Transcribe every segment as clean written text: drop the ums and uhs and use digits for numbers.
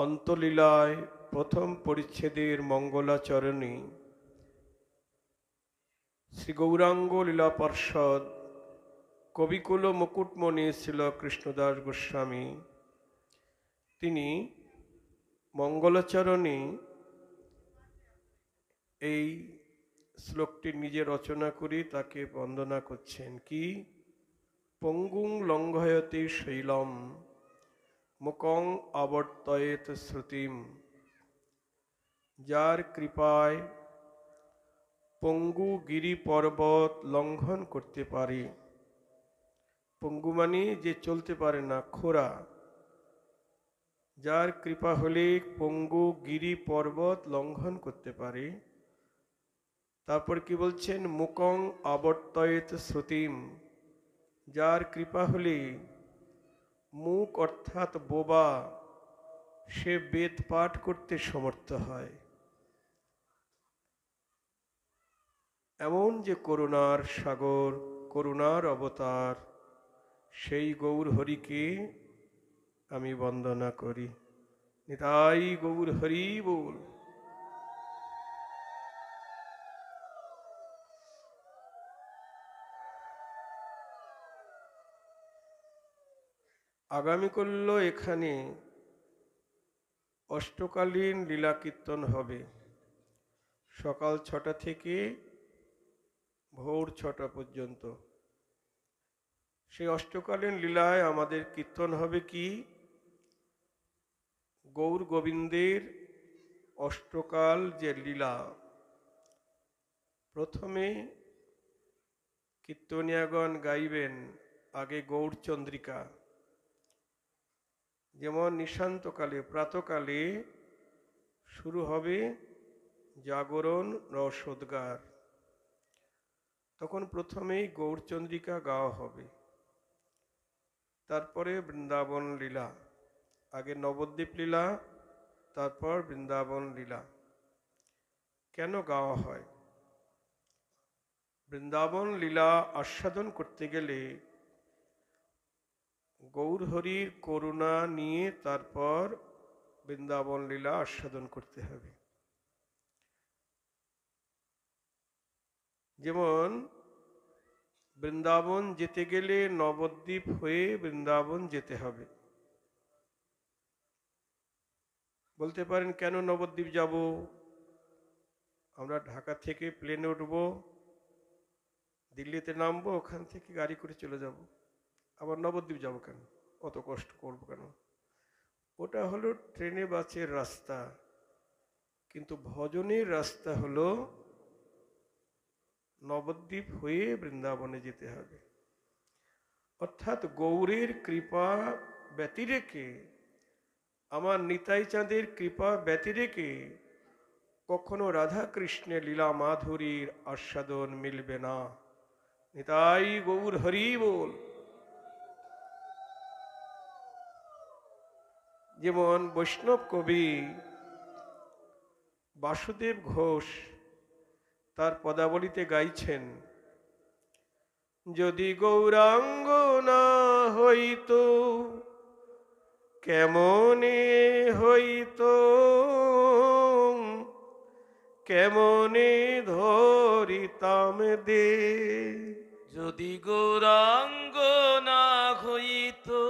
অন্তলীলায় প্রথম পরিচ্ছেদের মঙ্গলাচরণে শ্রী গৌরাঙ্গ লীলা পার্ষদ কবিকুল মুকুটমণি ছিল কৃষ্ণদাস গোস্বামী তিনি মঙ্গলাচরণে এই শ্লোকটি নিজে রচনা করে তাকে বন্দনা করছেন। কি? পঙ্গুং লঙ্ঘয়তে শৈলম মুকং আবর্তয়েত শ্রুতিম। যার কৃপায় পঙ্গু গিরি পর্বত লঙ্ঘন করতে পারে। পঙ্গু মানে যে চলতে পারে না, খোরা। যার কৃপা হলে পঙ্গু গিরি পর্বত লঙ্ঘন করতে পারে। তারপর কি বলছেন? মুকং আবর্তয়েত শ্রুতিম। যার কৃপা হলে মুক অর্থাৎ বোবা, সে বেদ পাঠ করতে সমর্থ হয়। এমন যে করুণার সাগর, করুণার অবতার, সেই গৌর হরিকে আমি বন্দনা করি। নিতাই গৌর হরি বল। আগামীকাল এখানে অষ্টকালীন লীলা কীর্তন হবে, সকাল 6টা থেকে ভোর 6টা পর্যন্ত। সেই অষ্টকালীন লীলায় আমাদের কীর্তন হবে কি? গৌর গোবিন্দের অষ্টকাল যে লীলা। প্রথমে কীর্তনিয়াগণ গাইবেন আগে গৌরচন্দ্রিকা। যেমন নিশান্তকালে, প্রাতকালে শুরু হবে জাগরণ রসোদ্গার। তখন প্রথমেই গৌরচন্দ্রিকা গাওয়া হবে। তারপরে বৃন্দাবন লীলা, আগে নবদ্বীপ লীলা, তারপর বৃন্দাবন লীলা। কেন গাওয়া হয়? বৃন্দাবন লীলা আস্বাদন করতে গেলে গৌর হরির করুণা নিয়ে তারপর বৃন্দাবন লীলা আস্বাদন করতে হবে। যেমন বৃন্দাবন যেতে গেলে নবদ্বীপ হয়ে বৃন্দাবন যেতে হবে। বলতে পারেন কেন নবদ্বীপ যাব? আমরা ঢাকা থেকে প্লেনে উঠব, দিল্লিতে নামবো, ওখান থেকে গাড়ি করে চলে যাব, আবার নবদ্বীপ যাব কেন? অত কষ্ট করব কেন? ওটা হলো ট্রেনে বাসের রাস্তা, কিন্তু ভজনের রাস্তা হলো নবদ্বীপ হয়ে বৃন্দাবনে যেতে হবে। অর্থাৎ গৌরের কৃপা ব্যতিরেকে, আমার নিতাই চাঁদের কৃপা ব্যতিরেকে কখনো রাধা কৃষ্ণের লীলা মাধুরীর আস্বাদন মিলবে না। নিতাই গৌর হরি বল। যেমন বৈষ্ণব কবি বাসুদেব ঘোষ তার পদাবলিতে গাইছেন, যদি গৌরাঙ্গ না হইতো কেমনে হইতো, কেমনে ধরিতাম দে। যদি গৌরাঙ্গ না হইতো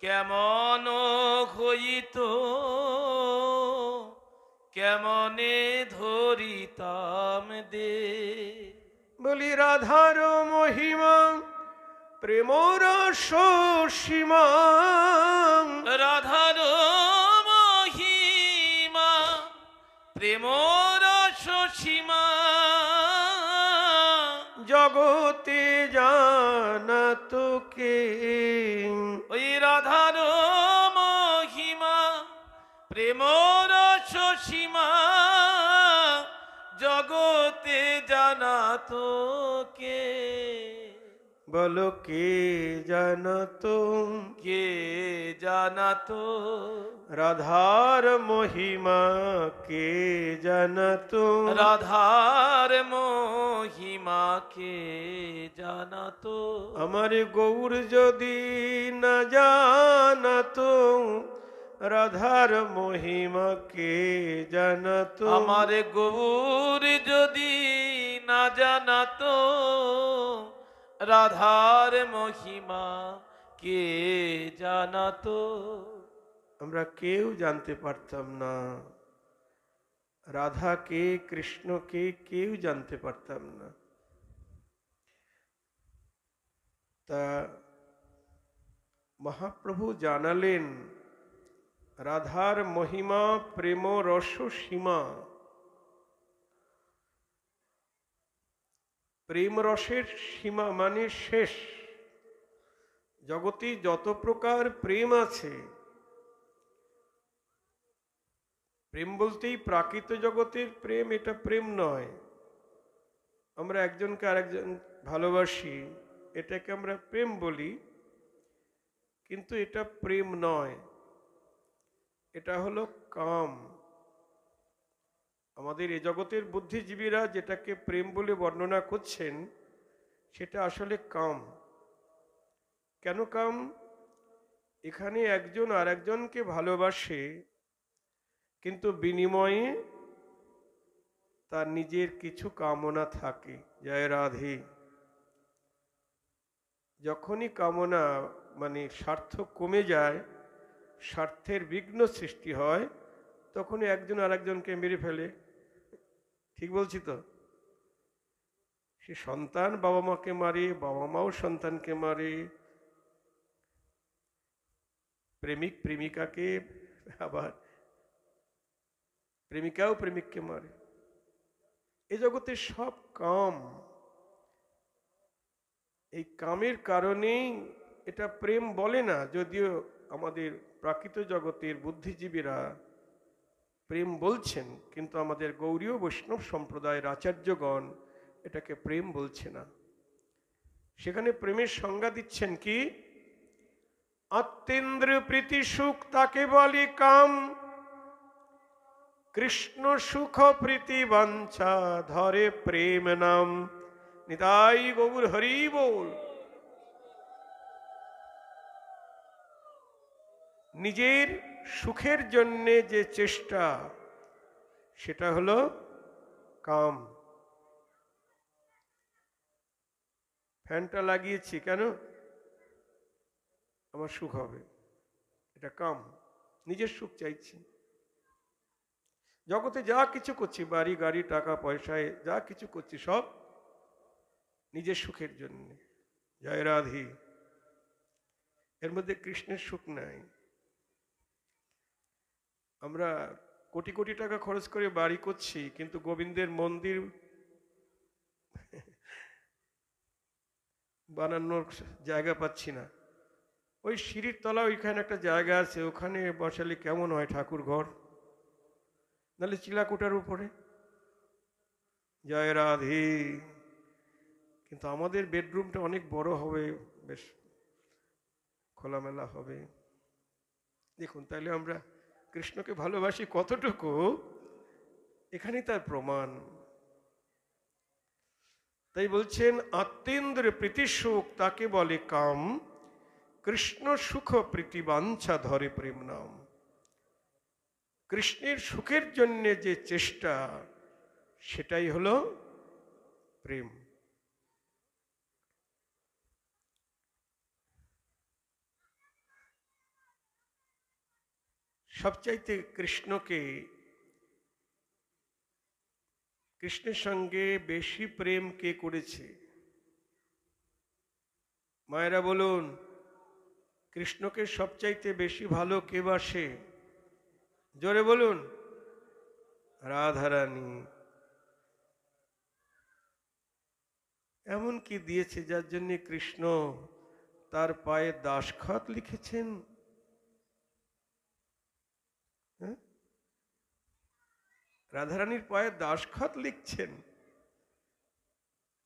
কেমন হইতো, কেমনে ধরিতাম দে। বলি রাধার মহিমা প্রেমর সীমা, রাধার মহিমা প্রেমর সীমা, জগতে জানাত কে। ওই রাধার মহিমা প্রেমর সীমা, জগতে জানাতো কে। বলো কে জানাতো? কে জানাতো? রাধার মহিমা কে জানাতো? রাধার মহিমা কে জানাতো? আমার গৌর যদি না জানাতো, রাধার মহিমা কে জানাতো? আমার গৌর যদি না জানাতো, রাধার মহিমা কে জানাতো? আমরা কেউ জানতে পারতাম না রাধা কে, কৃষ্ণ কে, কেউ জানতে পারতাম না। তা মহাপ্রভু জানালেন রাধার মহিমা প্রেম রস সীমা। প্রেম রসের সীমা মানে শেষ। জগতে যত প্রকার প্রেম আছে, প্রেম বলতেই প্রাকৃত জগতের প্রেম, এটা প্রেম নয়। আমরা একজনকে আরেকজন ভালোবাসি, এটাকে আমরা প্রেম বলি, কিন্তু এটা প্রেম নয়, এটা হলো কাম। আমাদের এ জগতের বুদ্ধিজীবীরা যেটাকে প্রেম বলে বর্ণনা করছেন, সেটা আসলে কাম। কেন কাম? এখানে একজন আরেকজনকে ভালোবাসে, কিন্তু বিনিময়ে তার নিজের কিছু কামনা থাকে। জয় রাধে। যখনই কামনা মানে স্বার্থ কমে যায়, স্বার্থের বিঘ্ন সৃষ্টি হয়, তখনই একজন আরেকজনকে মেরে ফেলে। ঠিক বলছি তো? সে সন্তান বাবা মাকে মারে, বাবা মাও সন্তানকে মারে, প্রেমিক প্রেমিকাকে, আবার প্রেমিকাও প্রেমিককে মারে। এ জগতে সব কাম। এই কামের কারণেই এটা প্রেম বলে না, যদিও আমাদের প্রাকৃত জগতের বুদ্ধিজীবীরা প্রেম বলছেন, কিন্তু আমাদের গৌড়ীয় বৈষ্ণব সম্প্রদায়ের আচার্যগণ এটাকে প্রেম বলছে না। সেখানে প্রেমের সংজ্ঞা দিচ্ছেন কি? আত্মেন্দ্র প্রীতি সুখ তাকে বলে কাম, কৃষ্ণ সুখ প্রীতি বাঞ্ছা ধরে প্রেম নাম। নিতাই গৌর হরি বল। নিজের সুখের জন্যে যে চেষ্টা, সেটা হলো কাম। ফ্যানটা লাগিয়েছি কেন? আমার সুখ হবে, এটা কাম। নিজের সুখ চাইছি। জগতে যা কিছু করছি, বাড়ি গাড়ি টাকা পয়সায় যা কিছু করছি, সব নিজের সুখের জন্য। জয় রাধে। এর মধ্যে কৃষ্ণের সুখ নাই। আমরা কোটি কোটি টাকা খরচ করে বাড়ি করছি, কিন্তু গোবিন্দের মন্দির বানানোর জায়গা পাচ্ছি না। ওই সিঁড়ির তলা ওইখানে একটা জায়গা আছে, ওখানে বসালে কেমন হয় ঠাকুর ঘর, নাহলে চিলাকুটার উপরে। জয় রাধে। কিন্তু আমাদের বেডরুমটা অনেক বড় হবে, বেশ খোলামেলা হবে। দেখুন তাহলে আমরা কৃষ্ণকে ভালোবাসি কতটুকু, এখানেই তার প্রমাণ। তাই বলছেন আত্মেন্দ্র প্রীতি সুখ তাকে বলে কাম, কৃষ্ণ সুখ প্রীতি বাঞ্ছা ধরে প্রেম নাম। কৃষ্ণের সুখের জন্য যে চেষ্টা, সেটাই হলো প্রেম। সবচাইতে কৃষ্ণের সঙ্গে বেশি প্রেম কে করেছে? মায়েরা বলুন, কৃষ্ণকে সবচাইতে বেশি ভালো কে বাসে? জোরে বলুন। রাধারানী। এমন কি দিয়েছে যার জন্য কৃষ্ণ তার পায়ে দাসখত লিখেছেন? রাধারানীর পায়ে দাসখত লিখছেন,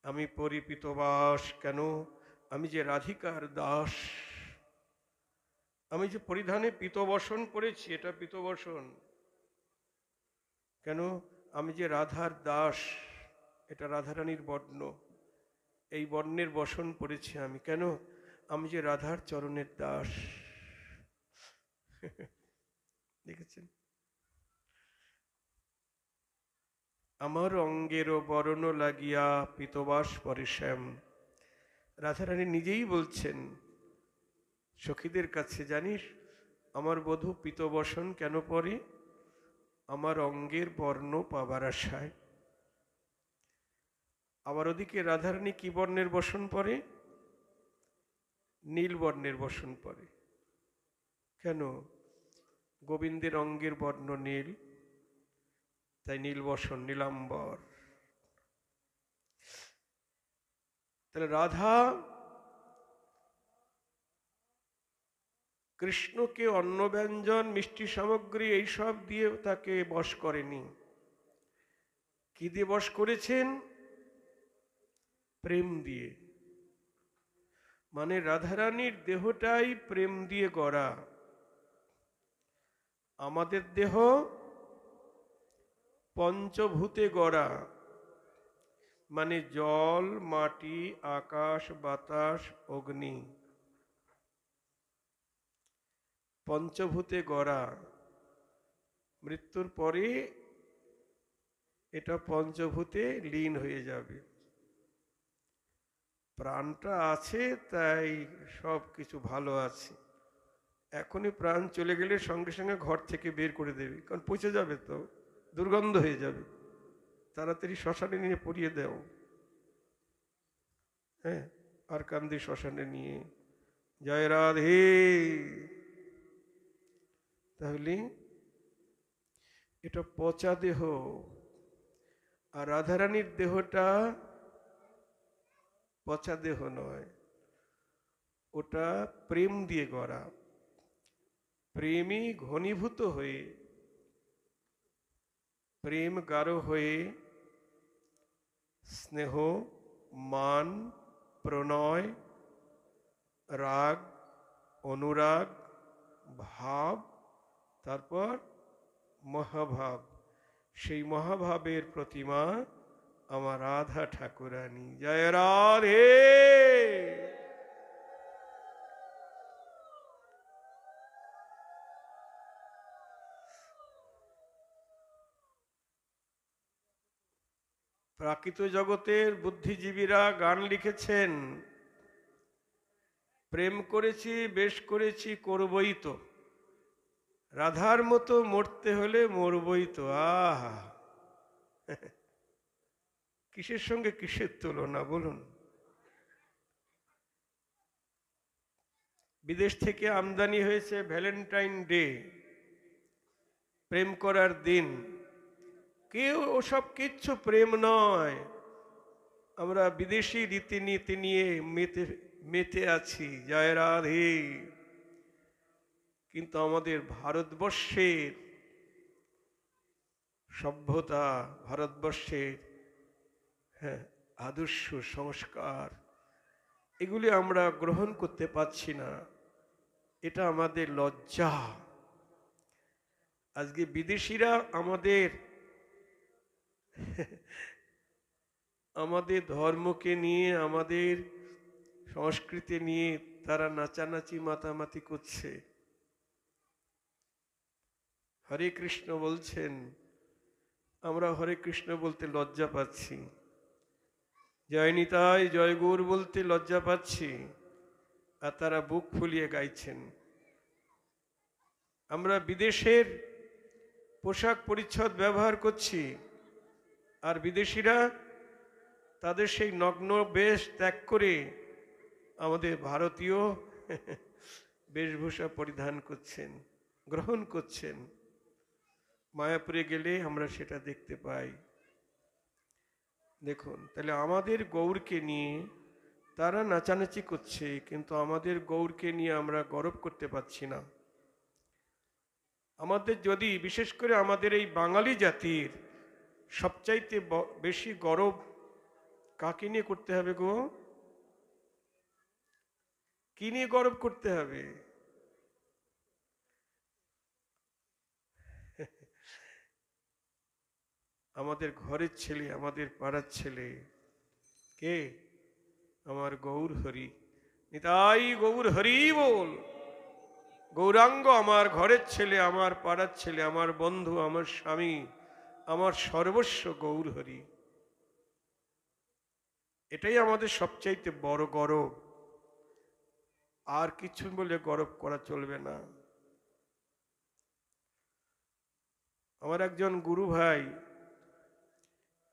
আমি পরিপিতবাস কেন, আমি যে রাধিকার দাস। আমি যে পরিধানে পিতবসন পরেছি, এটা পিতবসন কেন? আমি যে রাধার দাস, এটা রাধারানীর বর্ণ, এই বর্ণের বসন পরেছি আমি কেন? আমি যে রাধার চরণের দাস। আমার অঙ্গেরও বরণ লাগিয়া পীতবাস পরে শ্যাম। রাধারানী নিজেই বলছেন সখীদের কাছে, জানিস আমার বধূ পীতবসন কেন পরে? আমার অঙ্গের বর্ণ পাবার আশায়। আবার ওদিকে রাধারানী কি বর্ণের বসন পরে? নীল বর্ণের বসন পরে। কেন? গোবিন্দের অঙ্গের বর্ণ নীল, তাই নীল বসন, নীলাম্বর। তাহলে রাধা কৃষ্ণকে অন্ন ব্যঞ্জন মিষ্টি সামগ্রী এইসব দিয়ে তাকে বশ করেনি। কি দিয়ে বশ করেছেন? প্রেম দিয়ে। মানে রাধারানীর দেহটাই প্রেম দিয়ে গড়া। আমাদের দেহ পঞ্চভূতে গড়া, মানে জল, মাটি, আকাশ, বাতাস, অগ্নি, পঞ্চভূতে গড়া। মৃত্যুর পরে এটা পঞ্চভূতে লীন হয়ে যাবে। প্রাণটা আছে তাই সব কিছু ভালো আছে। এখনই প্রাণ চলে গেলে সঙ্গে সঙ্গে ঘর থেকে বের করে দেবে, কারণ পচে যাবে, তো দুর্গন্ধ হয়ে যাবে। তাড়াতাড়ি শ্মশানে নিয়ে পুড়িয়ে দাও। হ্যাঁ, আর কান্দি শ্মশানে নিয়ে। জয় রাধে। তাহলে এটা পচা দেহ, আর রাধারানীর দেহটা পচা দেহ নয়, ওটা প্রেম দিয়ে গড়া। প্রেমী ঘনীভূত হয়ে, প্রেম গাঢ় হয়ে স্নেহ, মান, প্রণয়, রাগ, অনুরাগ, ভাব, তারপর মহাভাব। সেই মহাভাবের প্রতিমা আমার রাধা ঠাকুরানী। জয় রাধে। প্রাকৃত জগতের বুদ্ধিজীবীরা গান লিখেছেন, প্রেম করেছি, বেশ করেছি, করবই তো। রাধার মতো মরতে হলে মরবই তো। আহা, কিসের সঙ্গে কিসের তুলনা বলুন? বিদেশ থেকে আমদানি হয়েছে ভ্যালেন্টাইন ডে, প্রেম করার দিন। কেউ ওসব কিচ্ছু প্রেম নয়। আমরা বিদেশি রীতিনীতি নিয়ে মেতে আছি। জয় রাধে। কিন্তু আমাদের ভারতবর্ষের সভ্যতা, ভারতবর্ষের আদর্শ সংস্কার, এগুলি আমরা গ্রহণ করতে পারছি না। এটা আমাদের লজ্জা। আজকে বিদেশিরা আমাদের ধর্মকে নিয়ে, আমাদের সংস্কৃতি নিয়ে তারা নাচানাচি মাতামাতি করছে। হরে কৃষ্ণ বলছেন, আমরা হরে কৃষ্ণ বলতে লজ্জা পাচ্ছি। জয় নিতাই, জয় গৌর বলতে লজ্জা পাচ্ছি, আর তারা বুক ফুলিয়ে গাইছেন। আমরা বিদেশের পোশাক পরিচ্ছদ ব্যবহার করছি, আর বিদেশিরা তাদের সেই নগ্ন বেশ ত্যাগ করে আমাদের ভারতীয় বেশভূষা পরিধান করছেন, গ্রহণ করছেন। মায়াপুরে গেলে আমরা সেটা দেখতে পাই। দেখুন, তাহলে আমাদের গৌরকে নিয়ে তারা নাচানাচি করছে, কিন্তু আমাদের গৌরকে নিয়ে আমরা গৌরব করতে পারছি না। আমাদের যদি, বিশেষ করে আমাদের এই বাঙালি জাতির সবচাইতে বেশি গৌরব কাকে নিয়ে করতে হবে গো? কি নিয়ে গৌরব করতে হবে? আমাদের ঘরের ছেলে, আমাদের পাড়ার ছেলে কে? আমার গৌর হরি। নিতাই গৌর হরি বল। গৌরাঙ্গ আমার ঘরের ছেলে, আমার পাড়ার ছেলে, আমার বন্ধু, আমার স্বামী, আমার সর্বস্ব গৌর হরি। এটাই আমাদের সবচাইতে বড় গৌরব। আর কিছু বলে গৌরব করা চলবে না। আমার একজন গুরু ভাই,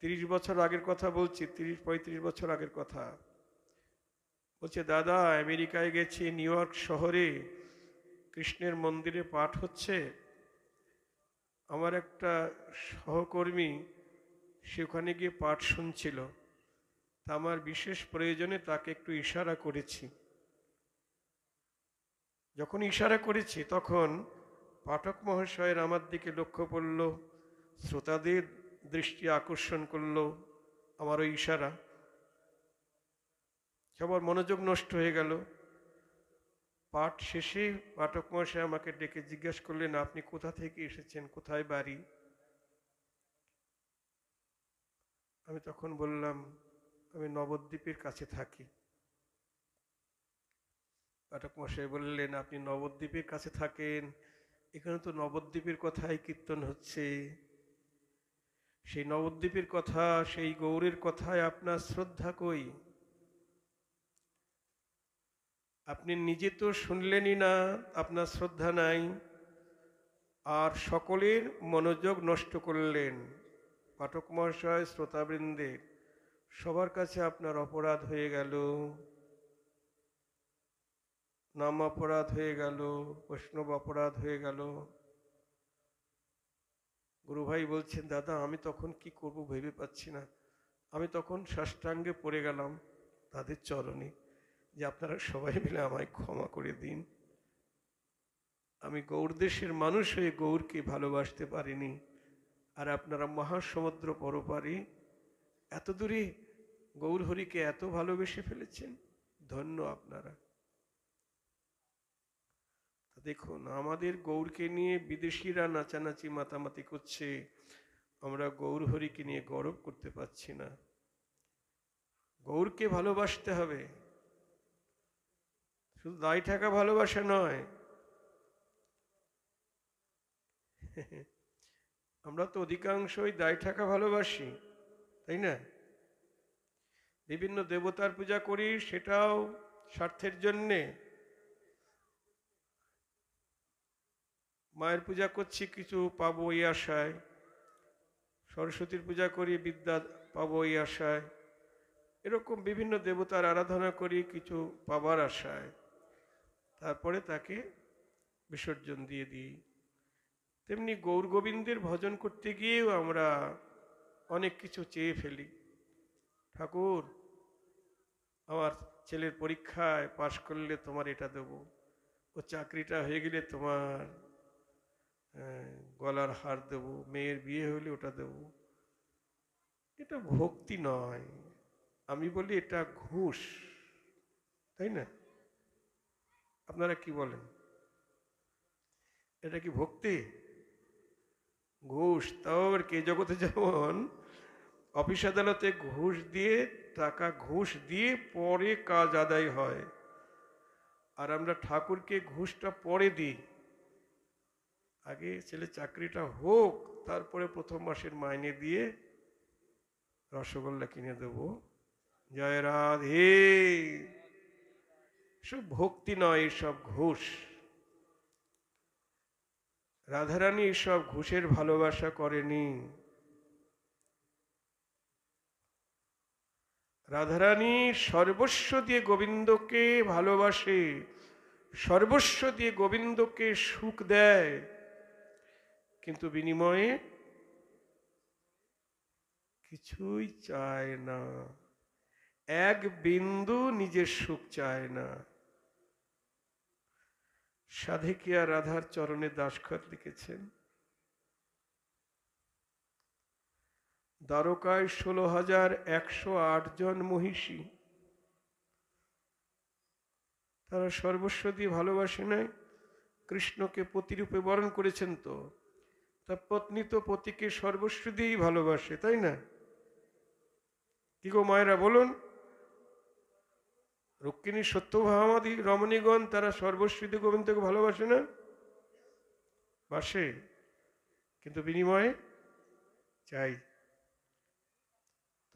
30 বছর আগের কথা বলছি, 30-35 বছর আগের কথা বলছে, দাদা আমেরিকায় গেছি, নিউ ইয়র্ক শহরে কৃষ্ণের মন্দিরে পাঠ হচ্ছে, আমার একটা সহকর্মী সেখানে গিয়ে পাঠ শুনছিল, তা আমার বিশেষ প্রয়োজনে তাকে একটু ইশারা করেছি। যখন ইশারা করেছি তখন পাঠক মহাশয়ের আমার দিকে লক্ষ্য পড়ল, শ্রোতাদের দৃষ্টি আকর্ষণ করলো আমার ওই ইশারা। সবার মনোযোগ নষ্ট হয়ে গেল। পাঠ শেষে পাঠক মহাশয় আমাকে ডেকে জিজ্ঞেস করলেন, আপনি কোথা থেকে এসেছেন, কোথায় বাড়ি? আমি তখন বললাম, আমি নবদ্বীপের কাছে থাকি। পাঠক মহাশয় বললেন, আপনি নবদ্বীপের কাছে থাকেন, এখানে তো নবদ্বীপের কথাই কীর্তন হচ্ছে। সেই নবদ্বীপের কথা, সেই গৌরের কথায় আপনার শ্রদ্ধা কই? আপনি নিজে তো শুনলেনই না, আপনার শ্রদ্ধা নাই, আর সকলের মনোযোগ নষ্ট করলেন। পাঠক মহাশয়, শ্রোতাবৃন্দের সবার কাছে আপনার অপরাধ হয়ে গেল, নাম অপরাধ হয়ে গেল, বৈষ্ণব অপরাধ হয়ে গেল। গুরু ভাই বলছেন, দাদা আমি তখন কি করব ভেবে পাচ্ছি না। আমি তখন সাষ্টাঙ্গে পড়ে গেলাম তাদের চরণে, যে আপনারা সবাই মিলে আমায় ক্ষমা করে দিন। আমি গৌর দেশের মানুষ হয়ে গৌরকে ভালোবাসতে পারিনি, আর আপনারা মহাসমুদ্র পরপারে এত দূরে গৌর হরিকে এত ভালোবেসে ফেলেছেন, ধন্য আপনারা। দেখুন, আমাদের গৌরকে নিয়ে বিদেশিরা নাচানাচি মাতামাতি করছে, আমরা গৌর হরিকে নিয়ে গৌরব করতে পারছি না। গৌরকে ভালোবাসতে হবে, শুধু দায় থাকা ভালোবাসা নয়। আমরা তো অধিকাংশই দায় থাকা ভালোবাসি, তাই না? বিভিন্ন দেবতার পূজা করি, সেটাও স্বার্থের জন্যে। মায়ের পূজা করছি, কিছু পাবো এই আশায়। সরস্বতীর পূজা করি, বিদ্যা পাবো এই আশায়। এরকম বিভিন্ন দেবতার আরাধনা করি কিছু পাবার আশায়, তারপরে তাকে বিসর্জন দিয়ে দিই। তেমনি গৌর গোবিন্দের ভজন করতে গিয়েও আমরা অনেক কিছু চেয়ে ফেলি। ঠাকুর, আমার ছেলের পরীক্ষায় পাশ করলে তোমার এটা দেবো, ও চাকরিটা হয়ে গেলে তোমার গলার হার দেব, মেয়ের বিয়ে হলে ওটা দেব। এটা ভক্তি নয়, আমি বলি এটা ঘুষ, তাই না? আপনারা কি বলেন? এটা কি ভক্তি? ঘুষ। তাও কে জগতে যেমন অফিস আদালতে ঘুষ দিয়ে, টাকা ঘুষ দিয়ে পরে কাজ আদায় হয়, আর আমরা ঠাকুরকে ঘুষটা পরে দিই। আগে ছেলে চাকরিটা হোক, তারপরে প্রথম মাসের মাইনে দিয়ে রসগোল্লা কিনে দেব। জয় রাধে। সব ভক্তি নয়, এসব ঘুষ। রাধারানী এসব ঘুষের ভালোবাসা করেনি। রাধারানী সর্বস্ব দিয়ে গোবিন্দকে ভালোবাসে, সর্বস্ব দিয়ে গোবিন্দকে সুখ দেয়, কিন্তু বিনিময়ে কিছুই চায় না, এক বিন্দু নিজের সুখ চায় না। সাধেকিয়া রাধার চরণে দাসখত লিখেছেন, দ্বারকায় 16,108 জন মহিষী, তারা সর্বস্ব দিয়ে ভালোবাসে নাই, কৃষ্ণকে পতিরূপে বরণ করেছেন, তো তা পত্নী তো পতিকে সর্বস্ব দিয়েই ভালোবাসে, তাই না? কি গো মায়েরা বলুন, রুক্মিণী সত্যভামাদি রমণীগণ তারা সর্বস্ব দিয়ে গোবিন্দকে ভালোবাসে না? বাসে, কিন্তু বিনিময়ে চাই,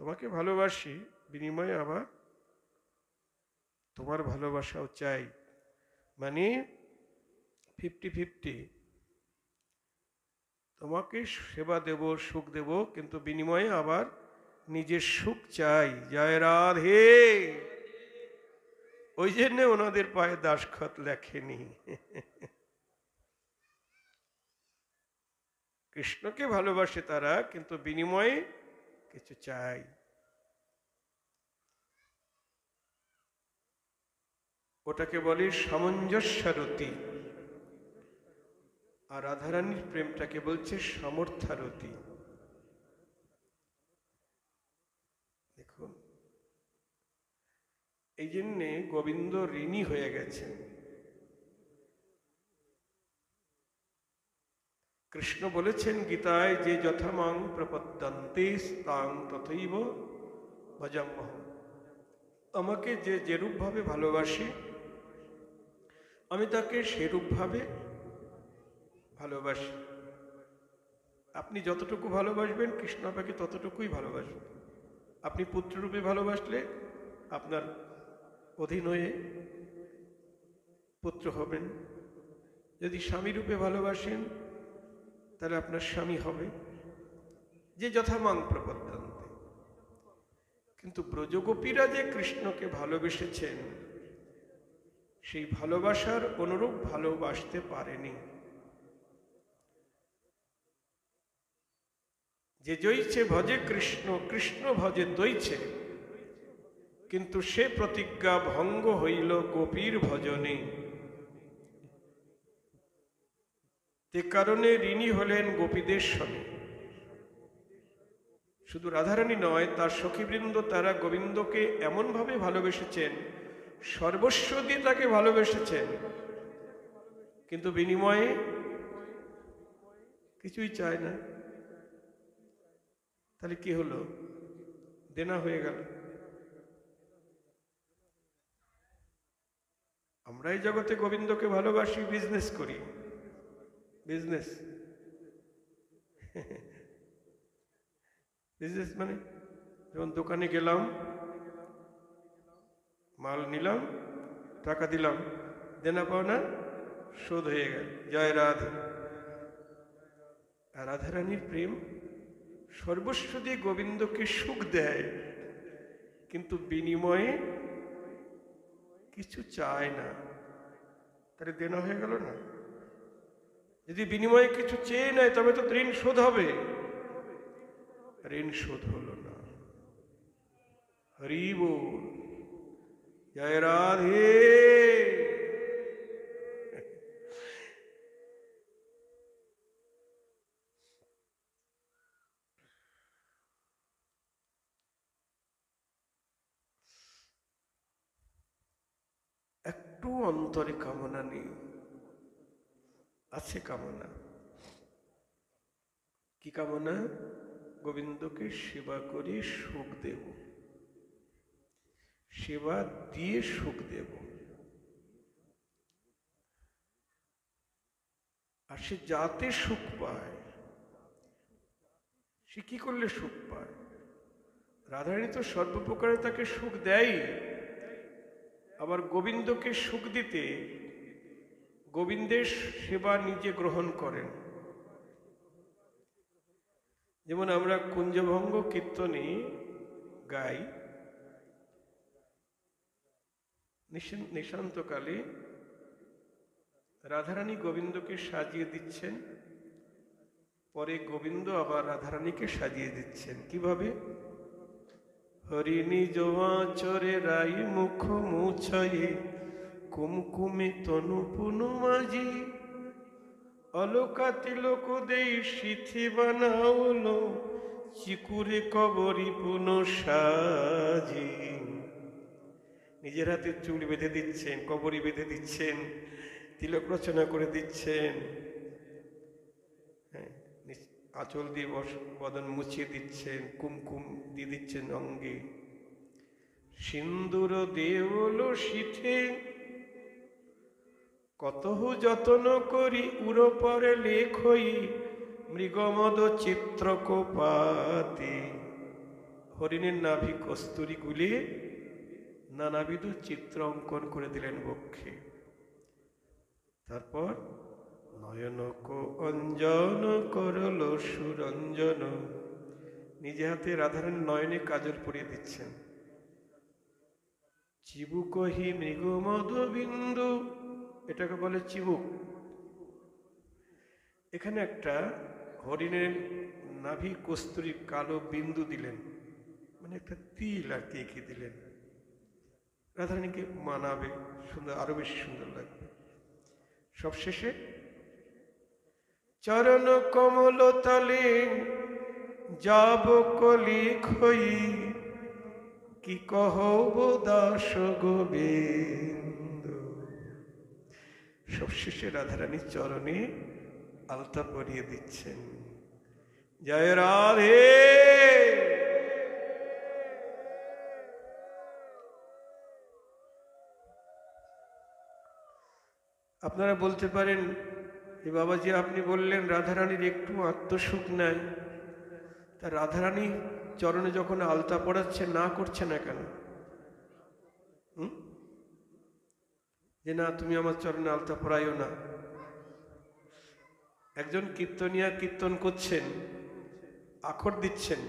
তোমাকে ভালোবাসি, বিনিময়ে আবার তোমার ভালোবাসাও চাই। মানে 50-50, তোমাকে সেবা দেব, সুখ দেব, কিন্তু বিনিময়ে আবার নিজের সুখ চাই। জয় রাধে। ওই জন্য ওনাদের পায়ে দাসখত লেখেনি। কৃষ্ণকে ভালোবাসে তারা, কিন্তু বিনিময়ে কিছু চাই। ওটাকে বলে সামঞ্জস্যরতি। আর রাধারানীর প্রেমটাকে বলছে সামর্থ্যারতি। দেখুন, এই জন্যে গোবিন্দ ঋণী হয়ে গেছেন। কৃষ্ণ বলেছেন গীতায়, যে যথামাং প্রপদ্যন্তে তাং তথৈব ভজাম্যহম। আমাকে যে যেরূপ ভাবে ভালোবাসে, আমি তাকে সেরূপ ভাবে ভালোবাসি। আপনি যতটুকু ভালোবাসবেন, কৃষ্ণ আপনাকে ততটুকুই ভালোবাসবেন। আপনি পুত্ররূপে ভালোবাসলে আপনার অধীন হয়ে পুত্র হবেন। যদি স্বামীরূপে ভালোবাসেন, তাহলে আপনার স্বামী হবে। যে যথামাং প্রপদ্যন্তে। কিন্তু ব্রজগোপীরা যে কৃষ্ণকে ভালোবেসেছেন, সেই ভালোবাসার অনুরূপ ভালোবাসতে পারেনি। যে জৈছে ভজে কৃষ্ণ, কৃষ্ণ ভজে দৈছে, কিন্তু সে প্রতিজ্ঞা ভঙ্গ হইল গোপীর ভজনে। তে কারণে ঋণী হলেন গোপীদের সঙ্গে। শুধু রাধারানী নয়, তার সখীবৃন্দ, তারা গোবিন্দকে এমনভাবে ভালোবেসেছেন, সর্বস্ব দিয়ে তাকে ভালোবেসেছেন, কিন্তু বিনিময়ে কিছুই চায় না। তাহলে কি হলো? দেনা হয়ে গেল। আমরা এই জগতে গোবিন্দকে ভালোবাসি, বিজনেস করি। বিজনেস বিজনেস মানে, যেমন দোকানে গেলাম, মাল নিলাম, টাকা দিলাম, দেনা পাওনা শোধ হয়ে গেল। জয় রাধে। আর রাধারানীর প্রেম সর্বস্ব দিয়ে গোবিন্দকে সুখ দেয়, কিন্তু বিনিময়ে কিছু চায় না। তাহলে দেনা হয়ে গেল না? যদি বিনিময়ে কিছু চেয়ে নেয়, তবে তো ঋণ শোধ হবে। ঋণ শোধ হলো না। হরি বল। জয় রাধে। একটু অন্তরে কামনা নেই, আছে কামনা। কি কামনা? গোবিন্দকে সেবা করে সুখ দেব, সেবা দিয়ে সুখ দেব। আর সে যাতে সুখ পায়, সে কি করলে সুখ পায়? রাধারানী তো সর্বপ্রকারে তাকে সুখ দেয়। আবার গোবিন্দকে সুখ দিতে গোবিন্দের সেবা নিজে গ্রহণ করেন। যেমন আমরা কুঞ্জভঙ্গ কীর্তনে গাই, নিশান্তকালে রাধারানী গোবিন্দকে সাজিয়ে দিচ্ছেন, পরে গোবিন্দ আবার রাধারানীকে সাজিয়ে দিচ্ছেন। কিভাবে? হরি নিজ আচরে রাই মুখ মুছয়ে, কুমকুমে তনু পুনু মাঝি, অলকা তিলক দেই সিথি বানাওলো, চিকুরে কবরি পুন সাজি। নিজের হাতে চুল বেঁধে দিচ্ছেন, কবরি বেঁধে দিচ্ছেন, তিলক রচনা করে দিচ্ছেন, আঁচল দিয়ে বদন মুছিয়ে দিচ্ছেন, কুমকুম দিয়ে দিচ্ছেন অঙ্গে, সিন্দুর দেওল সিথে, কতহু যতন করি উড়ো পরে লেখই, মৃগমদ চিত্রকোপাতি, হরিণের নাভি কস্তুরী গুলি নানাবিধ চিত্র অঙ্কন করে দিলেন বক্ষে। তারপর নয়নক অঞ্জন করল সুরঞ্জন, নিজে হাতে রাধারানী নয়নে কাজল পরিয়ে দিচ্ছেন। চিবুকহি মৃগমদ বিন্দু, এটাকে বলে চিবুক। এখানে একটা হরিণের নাভি কস্তুরী কালো বিন্দু দিলেন, মানে একটা তিল আর কি এঁকে দিলেন। রাধারানীকে মানাবে, সুন্দর, আরো বেশি সুন্দর লাগবে। সবশেষে চরণ কমল তলে যাব কলি খই, কি কহব দাস গোবিন্দ। সবশেষে রাধারানীর চরণে আলতা পরিয়ে দিচ্ছেন। জয় রাধে। আপনারা বলতে পারেন, এ বাবাজি আপনি বললেন রাধারানীর একটু আত্মসুখ নাই, তা রাধারানী চরণে যখন আলতা পড়াচ্ছে না করছে না কেন? যে না, তুমি আমার চরণে আলতা পড়াইও না। একজন কীর্তনিয়া কীর্তন করছেন, আখর দিচ্ছেন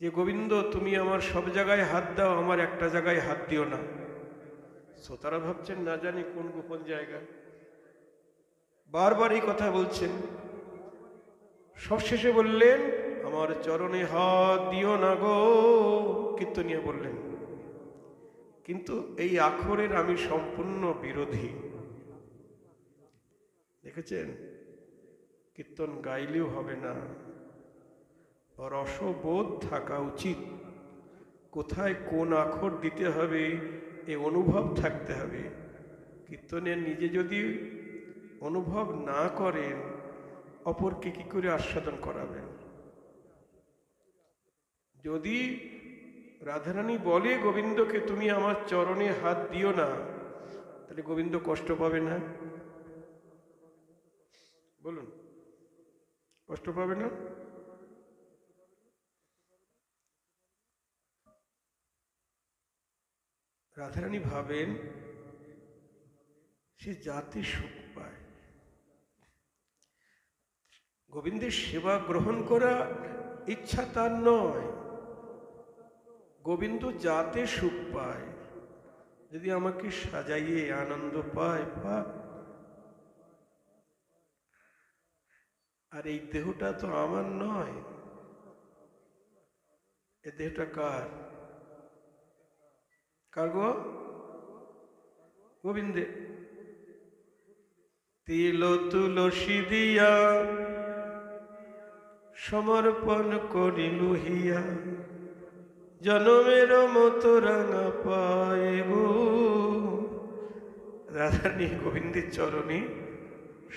যে গোবিন্দ তুমি আমার সব জায়গায় হাত দাও, আমার একটা জায়গায় হাত দিও না। শ্রোতারা ভাবছেন না জানি কোন গোপন জায়গায়, বারবার এই কথা বলছেন। সবশেষে বললেন আমার চরণে হাত দিও না গো, কীর্তনিয়া বললেন। কিন্তু এই আখরের আমি সম্পূর্ণ বিরোধী। দেখেছেন, কীর্তন গাইলেও হবে না, রসবোধ থাকা উচিত। কোথায় কোন আখর দিতে হবে এ অনুভব থাকতে হবে। কীর্তনের নিজে যদি অনুভব না করেন, অপরকে কি করে আস্বাদন করাবেন? যদি রাধারানী বলে গোবিন্দকে তুমি আমার চরণে হাত দিও না, তাহলে গোবিন্দ কষ্ট পাবে না? বলুন, কষ্ট পাবে না? রাধারানী ভাবেন সে যাতে সুখ পায়। গোবিন্দের সেবা গ্রহণ করা ইচ্ছা তার নয়, গোবিন্দ যাতে সুখ পায়। যদি আমাকে সাজাইয়ে আনন্দ পায় পাক। আর এই দেহটা তো আমার নয়, এ দেহটা কার? কার গো? গোবিন্দের। তিল তুলসী দিয়া সমর্পণ করিল হিয়া, জনমের মতো রাঙা পায়ে গো। রাধারানী গোবিন্দের চরণে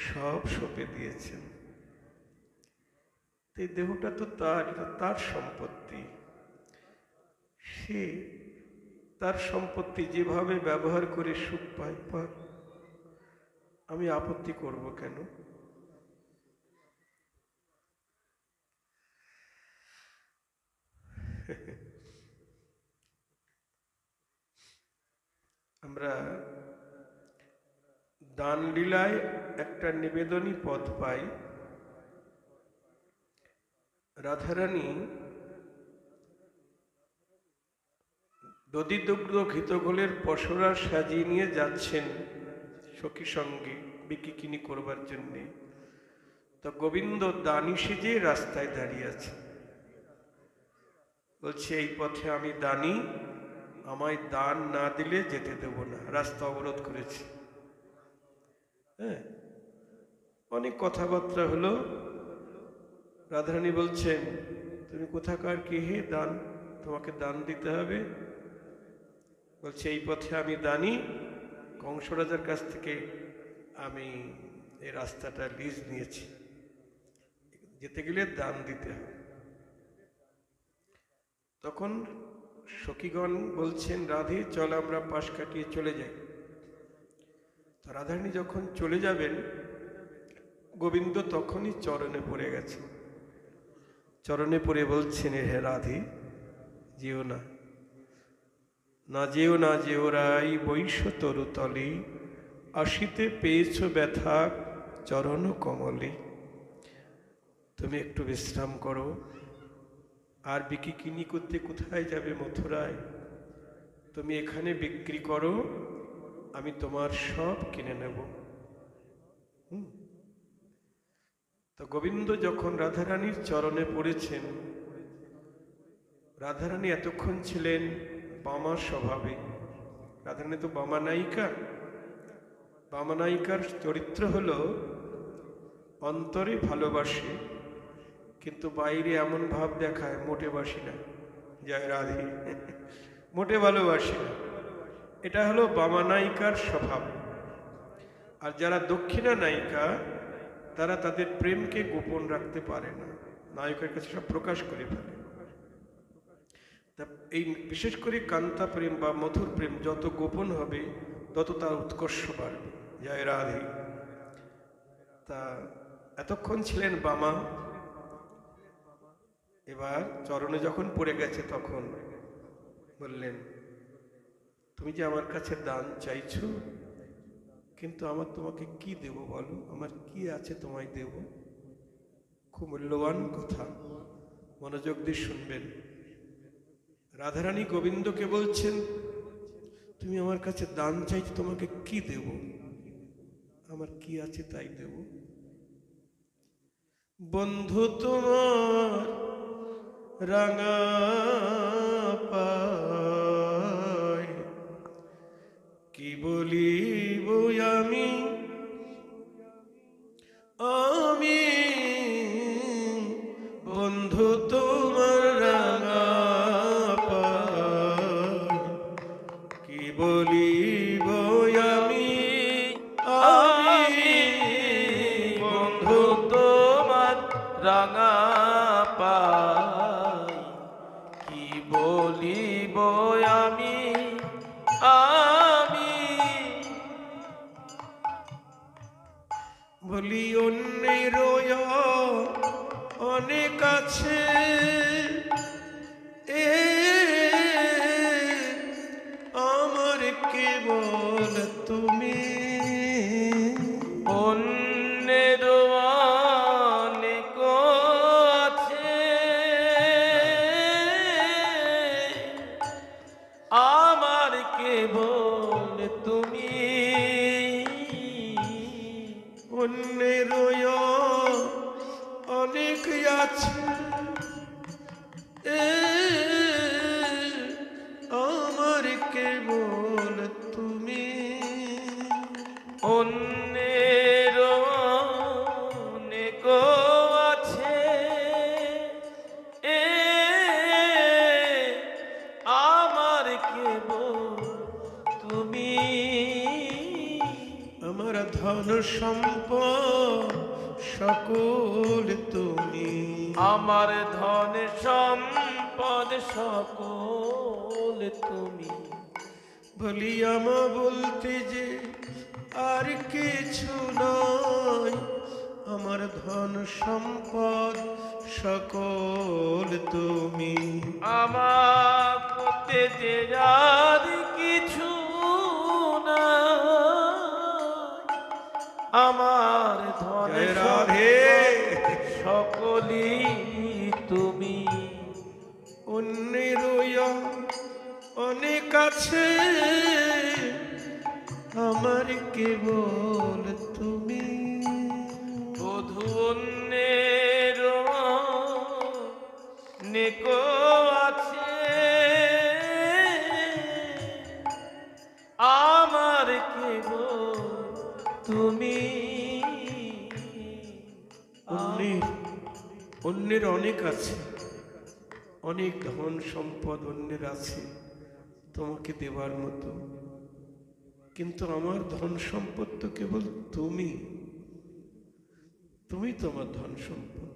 সব সঁপে দিয়েছেন। এই দেহটা তো তার, এটা তার সম্পত্তি। সে তার সম্পত্তি যেভাবে ব্যবহার করে সুখ পায় পাক, আমি আপত্তি করব কেন? আমরা দান লীলায় একটা নিবেদনী পদ পাই। রাধারানী দধি দুগ্ধ ঘৃতঘোলের পসরা সাজিয়ে নিয়ে যাচ্ছেন সখী সঙ্গে বিকিকিনি করবার জন্যে। তো গোবিন্দ দানি সেজে রাস্তায় দাঁড়িয়ে আছে, বলছে এই পথে আমি দানি, আমায় দান না দিলে যেতে দেব না। রাস্তা অবরোধ করেছে। হ্যাঁ, অনেক কথাবার্তা হলো। রাধারানী বলছেন তুমি কোথাকার কে হে দান, তোমাকে দান দিতে হবে? বলছে এই পথে আমি দানি, কংস রাজার কাছ থেকে আমি এই রাস্তাটা লিজ নিয়েছি, যেতে গেলে দান দিতে হবে। তখন সখীগণ বলছেন রাধে চল আমরা পাশ কাটিয়ে চলে যাই। তো রাধারানী যখন চলে যাবেন, গোবিন্দ তখনই চরণে পড়ে গেছে। চরণে পড়ে বলছেন, হে রাধে, যেও না, না যেও না যেও রাই বৈশ্য তরুতলে, আসিতে পেয়েছ ব্যথা চরণ কমলে। তুমি একটু বিশ্রাম করো, আর বিকিকিনি করতে কোথায় যাবে মথুরায়? তুমি এখানে বিক্রি করো, আমি তোমার সব কিনে নেব। তো গোবিন্দ যখন রাধারানীর চরণে পড়েছেন, রাধারানী এতক্ষণ ছিলেন বামা স্বভাবে। রাধারানী তো বামা নায়িকা। বামা নায়িকার চরিত্র হলো অন্তরে ভালোবাসে, কিন্তু বাইরে এমন ভাব দেখায় মোটে বাসি না, জয় রাধে, মোটে ভালোবাসি না। এটা হলো বামা নায়িকার স্বভাব। আর যারা দক্ষিণা নায়িকা, তারা তাদের প্রেমকে গোপন রাখতে পারে না, নায়কের কাছে সব প্রকাশ করে ফেলে। এই বিশেষ করে কান্তা প্রেম বা মধুর প্রেম যত গোপন হবে, তত তার উৎকর্ষ বাড়বে। জয় রাধে। তা এতক্ষণ ছিলেন বামা, এবার চরণে যখন পড়ে গেছে তখন বললেন, তুমি যে আমার কাছে দান চাইছো, কিন্তু আমার তোমাকে কি দেব বলো, আমার কি আছে তোমায় দেব? খুব মূল্যবান কথা, মনোযোগ দিয়ে শুনবেন। রাধারানী গোবিন্দকে বলছেন, তুমি আমার কাছে দান চাইছো, তোমাকে কি দেব? আমার কি আছে তাই দেব। বন্ধু তোমার রাঙা পায়, কি বলিব আমি, আমি বন্ধু তোমার রাঙা পায়, কি বলিব আমি, আমি বন্ধু তোমার রাঙা পাই, কি বলিব আমি, আমি বলি অন্যের অনেক আছে, এ আমার কেবল তুমি। অন্যের অনেক আছে, আমার কেবল তুমি। অন্যের অনেক আছে, এ আমার কেবল তুমি। অন্যের অনেক আছে, এ আমার কেবল তুমি। আমার ধন সম্পদ সকল তুমি। আমার ধন সম্পদ সকল তুমি। বলি আমা বলতে যে আর কিছু নয়, আমার ধন সম্পদ সকল তুমি। আমার করতে যে আর কিছু না, আমার ধন জয় রাধে। সকলই তুমি। অন্যের অনেক আছে, আমার কেবল তুমি। বধূ অন্যের অনেক আছে, আমার কেবল তুমি। অন্যের অনেক আছে, অনেক ধন সম্পদ অন্যের আছে তোমাকে দেবার মতো, কিন্তু আমার ধন সম্পদ তো কেবল তুমি। তুমি তো আমার ধন সম্পদ,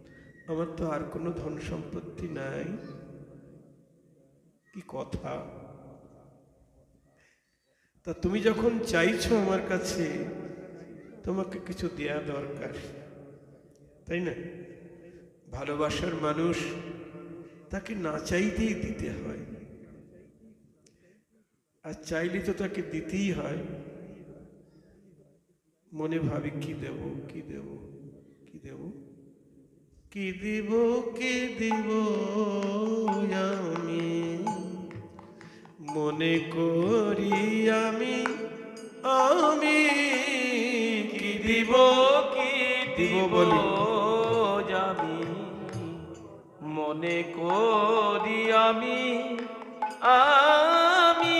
আমার তো আর কোনো ধন সম্পত্তি নাই। কি কথা! তা তুমি যখন চাইছো আমার কাছে, তোমাকে কিছু দেয়া দরকার। তাই না? ভালোবাসার মানুষ তাকে না চাইতেই দিতে হয়, আর চাইলে তো তাকে দিতেই হয়। মনে ভাবি কি দেব, কি দেব, কি দেব, কি দিব, কি দিব আমি, মনে করি আমি, আমি কি দিব, কি দিব দিব বলি। আমি মনে করি আমি, আমি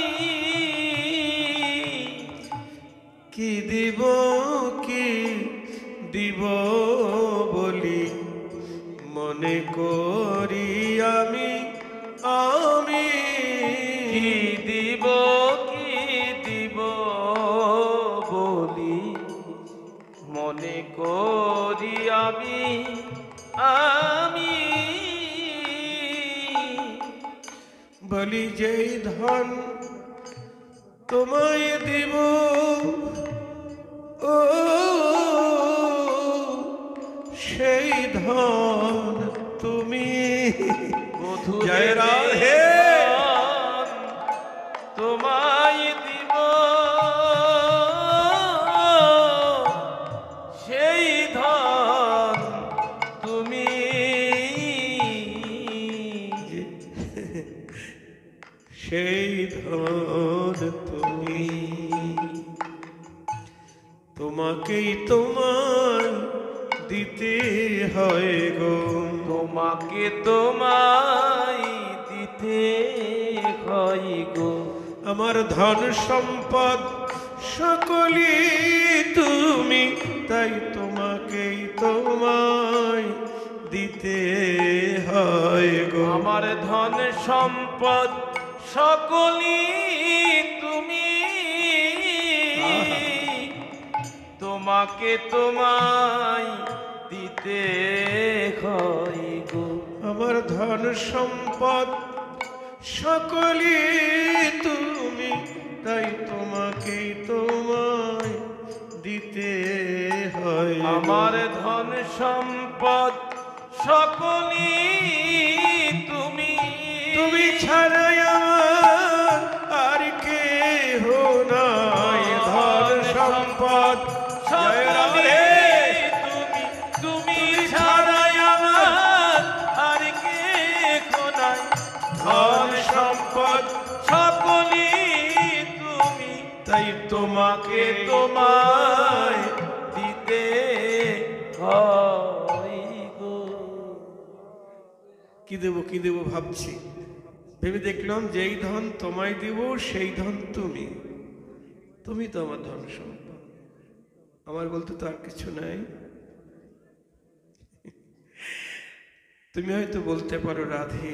কি দিব, কি দিব বলি, মনে করি আমি, আমি কি দিব, কি দিব বলি মনে করি আমি, আমি বলি যেই ধন তোমায় দিব, ও সেই ধন তুমি, জয় রাধে, তোমায় দিব সেই ধন তুমি, সেই ধন তুমি, তোমাকেই তোমায় দিতে হয় গো, তোমাকে তোমায় দিতে হয় গো। আমার ধন সম্পদ সকলই তুমি, তাই তোমাকেই তোমায় দিতে হয় গো। আমার ধন সম্পদ সকলই তুমি, তোমাকে তোমায় দিতে হয় গো। আমার ধন সম্পদ সকলই তুমি, তাই তোমাকেই তোমায় দিতে হয় গো। আমার ধন সম্পদ সকলই তুমি, তুমি ছাড়াই আমার আর কেহ নাই, ধন সম্পদ জয় রাধে, তুমি, তুমি ছাড়াই আমার আর কে নাই, ধন সম্পদ সকলই তুমি, তাই তোমাকে তোমায় দিতে হয় গো। কি দেব, কি দেব ভাবছি, ভেবে দেখলাম যেই ধন তোমায় দিব সেই ধন তুমি, তুমি তো আমার ধন সম্পদ, আমার বলতে তো আর কিছু নাই। তুমি হয়তো বলতে পারো রাধে,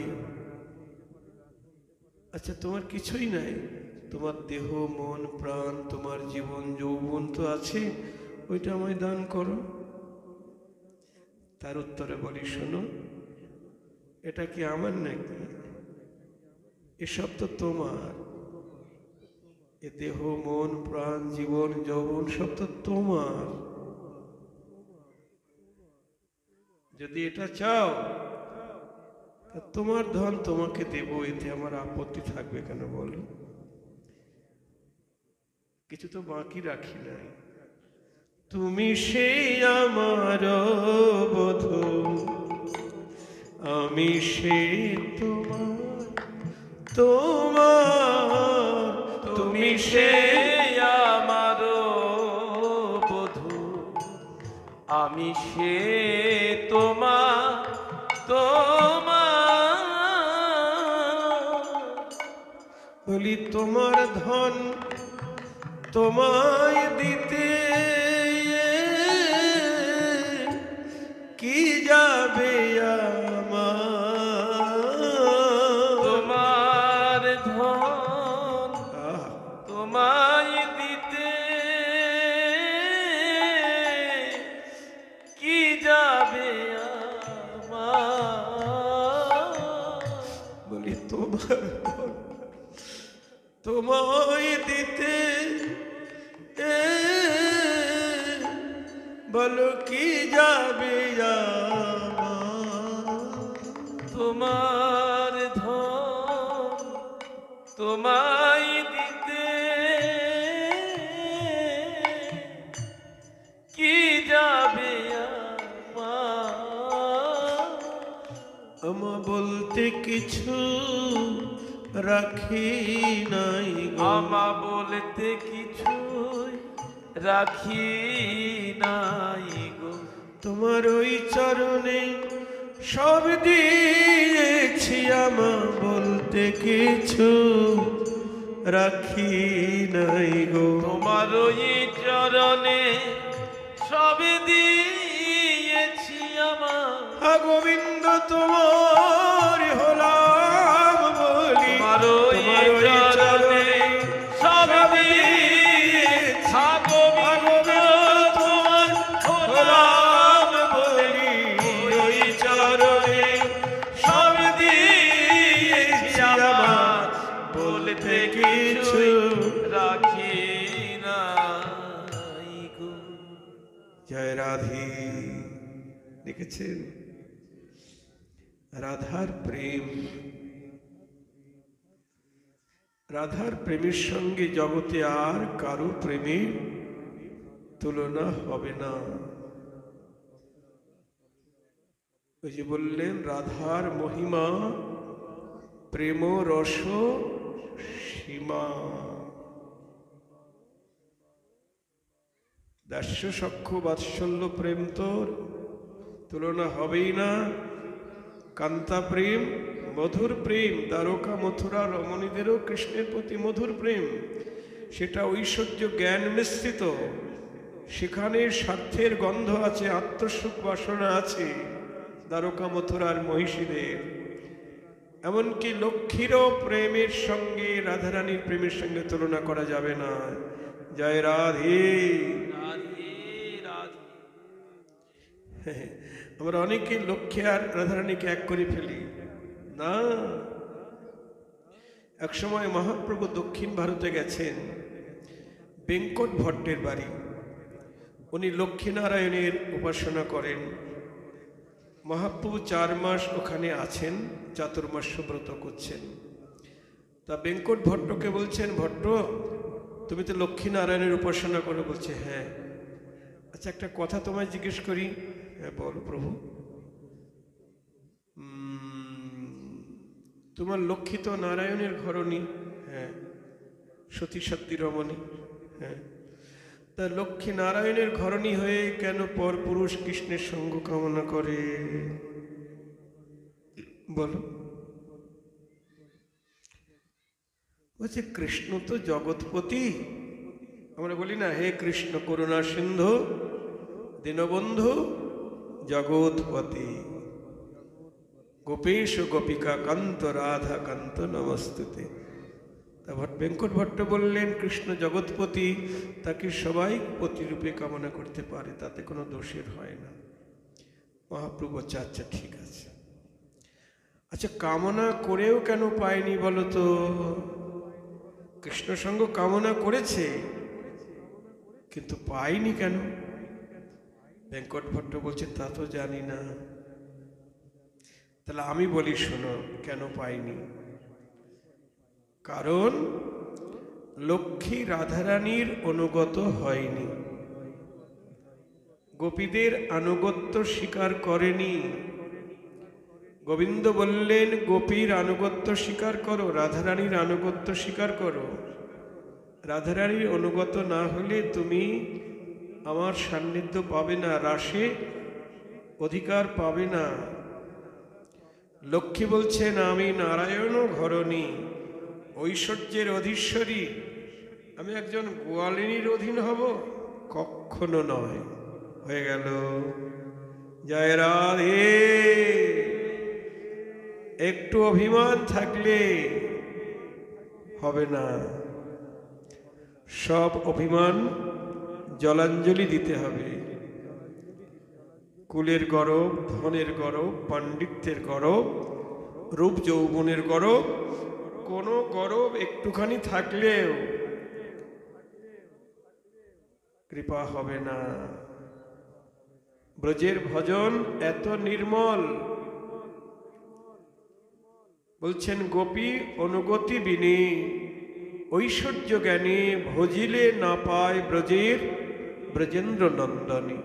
আচ্ছা তোমার কিছুই নাই, তোমার দেহ মন প্রাণ তোমার জীবন যৌবন তো আছে, ওইটা আমায় দান করো। তার উত্তরে বলি শোনো, এটা কি আমার নাকি, এসব তো তোমার, এ দেহ মন প্রাণ জীবন যৌবন সব তো তোমার, যদি এটা চাও তা তোমার ধন তোমাকে দেব, এতে আমার আপত্তি থাকবে কেন বলো? কিছু তো বাকি রাখি নাই। তুমি সেই আমার বধূ, আমি সেই তোমার, তোমার, তুমি সে আমার বধূ, আমি সে তোমার, তোমার বলি তোমার ধন তোমায় দিতে কি যাবে আমার, তোমার ধন তোমায় দিতে কি যাবে আমার, বলি তোমার ধন তোমায় দিতে বলো কি যাবে তোমায় দিতে কি যাবে আমার? আমা বলতে কিছু রাখি নাই গো। আমা বলতে কিছুই রাখি নাই গো। তোমার ওই চরণে সব দিয়েছি, আমা বলতে কিছু রাখি নাই গো। তোমার ওই চরণে সব দিয়েছি আমার। হা গোবিন্দ তোমার হলাম বলি, তোমার ওই চরণে সব দিয়েছি। হা গোবিন্দ তোমার হলাম বলি, ওই চরণে সব দিয়েছি আমার, বলতে কিছু রাখি নাই গো। জয় রাধে। দেখেছেন রাধার প্রেম, রাধার প্রেমের সঙ্গে জগতে আর কারো প্রেমের তুলনা হবে না। ওই যে বললেন রাধার মহিমা প্রেম রস সীমা। দাস্য সখ্য বাৎসল্য প্রেম তোর তুলনা হবেই না। কান্তা প্রেম, মধুর প্রেম, দ্বারকা মথুরা রমণীদেরও কৃষ্ণের প্রতি মধুর প্রেম, সেটা ঐশ্বর্য জ্ঞান মিশ্রিত। সেখানে স্বার্থের গন্ধ আছে, আত্মসুখ বাসনা আছে দ্বারকা মথুরার মহিষীদের। এমনকি লক্ষ্মীরও প্রেমের সঙ্গে রাধারানীর প্রেমের সঙ্গে তুলনা করা যাবে না। জয় রাধে। রাধে রাধে। আমরা অনেকে লক্ষ্মী আর রাধারানীকে এক করে ফেলি না। একসময় মহাপ্রভু দক্ষিণ ভারতে গেছেন, বেঙ্কট ভট্টের বাড়ি। উনি লক্ষ্মীনারায়ণের উপাসনা করেন। মহাপ্রভু 4 মাস ওখানে আছেন, চাতুর্মাস্য ব্রত করছেন। তা বেঙ্কট ভট্টকে বলছেন, ভট্ট তুমি তো লক্ষ্মীনারায়ণের উপাসনা করো। বলছে হ্যাঁ। আচ্ছা একটা কথা তোমায় জিজ্ঞেস করি। হ্যাঁ বলো প্রভু। তোমার লক্ষ্মী তো নারায়ণের ঘরণী। হ্যাঁ। সতী সাত্তী রমণী। হ্যাঁ। তা লক্ষ্মী নারায়ণের ঘরণী হয়ে কেন পর পুরুষ কৃষ্ণের সঙ্গ কামনা করে বলো? বলছে কৃষ্ণ তো জগৎপতি। আমরা বলি না, হে কৃষ্ণ করুণা সিন্ধু দীনবন্ধু জগৎপতি, গোপেশ গোপিকা কান্ত রাধা কান্ত নমস্তুতে। তা বেঙ্কট ভট্ট বললেন কৃষ্ণ জগৎপতি, তাকে সবাই পতিরূপে কামনা করতে পারে, তাতে কোনো দোষের হয় না। মহাপ্রভু বলছে আচ্ছা ঠিক আছে। আচ্ছা কামনা করেও কেন পায়নি বলো তো? কৃষ্ণ সঙ্গ কামনা করেছে কিন্তু পায়নি কেন? বেঙ্কট ভট্ট বলছে তা তো জানি না। তাহলে আমি বলি শোনো কেন পাইনি। কারণ লক্ষ্মী রাধারানীর অনুগত হয়নি, গোপীদের আনুগত্য স্বীকার করেনি। গোবিন্দ বললেন গোপীর আনুগত্য স্বীকার করো, রাধারানীর আনুগত্য স্বীকার করো। রাধারানীর অনুগত না হলে তুমি আমার সান্নিধ্য পাবে না, রাসে অধিকার পাবে না। লক্ষ্মী বলছেন আমি নারায়ণ ঘরণী, ঐশ্বর্যের অধীশ্বরী, আমি একজন গোয়ালিনীর অধীন হব? কখনো নয়। হয়ে গেল। জয় রাধে। একটু অভিমান থাকলে হবে না, সব অভিমান জলাঞ্জলি দিতে হবে। কুলের গরব, ধনের গরব, পাণ্ডিত্যের গরব, রূপ যৌবনের গরব, কোনো গরব একটুখানি থাকলেও কৃপা হবে না। ব্রজের ভজন এত নির্মল, বলছেন গোপী অনুগতি বিনে ঐশ্বর্য জ্ঞানে ভজিলে না পায় ব্রজের ব্রজেন্দ্র নন্দনী।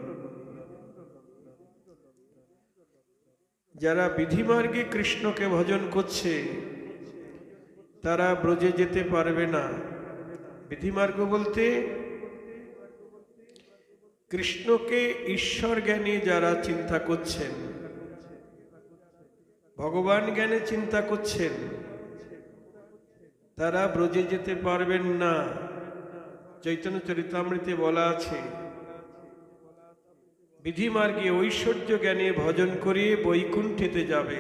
যারা বিধিমার্গে কৃষ্ণকে ভজন করছে তারা ব্রজে যেতে পারবে না। বিধিমার্গ বলতে কৃষ্ণকে ঈশ্বর জ্ঞানে যারা চিন্তা করছেন, ভগবান জ্ঞানে চিন্তা করছেন, তারা ব্রজে যেতে পারবেন না। চৈতন্য চরিতামৃতে বলা আছে, বিধিমার্গে ঐশ্বর্য জ্ঞানে ভজন করিয়ে বৈকুণ্ঠেতে যাবে,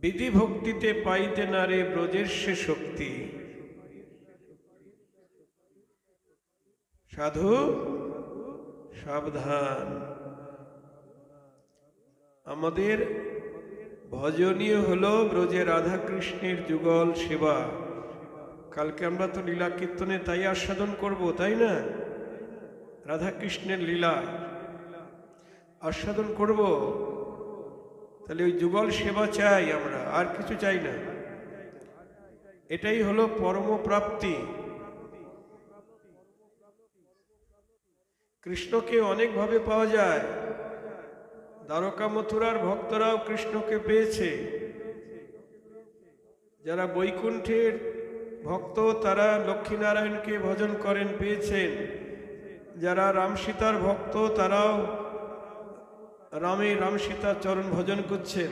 বিধি ভক্তিতে পাইতে না রে ব্রজের সে শক্তি। সাধু সাবধান, আমাদের ভজনীয় হলো ব্রজে রাধা কৃষ্ণের যুগল সেবা। কালকে আমরা তো লীলা কীর্তনে তাই আস্বাদন করব, তাই না? রাধা কৃষ্ণের লীলা আস্বাদন করব, তাহলে ওই যুগল সেবা চাই আমরা, আর কিছু চাই না। এটাই হলো পরম প্রাপ্তি। কৃষ্ণকে অনেকভাবে পাওয়া যায়। দ্বারকা মথুরার ভক্তরাও কৃষ্ণকে পেয়েছে। যারা বৈকুণ্ঠের ভক্ত তারা লক্ষ্মীনারায়ণকে ভজন করেন, পেয়েছেন। যারা রাম সীতার ভক্ত তারাও রাম সীতার চরণ ভজন করছেন।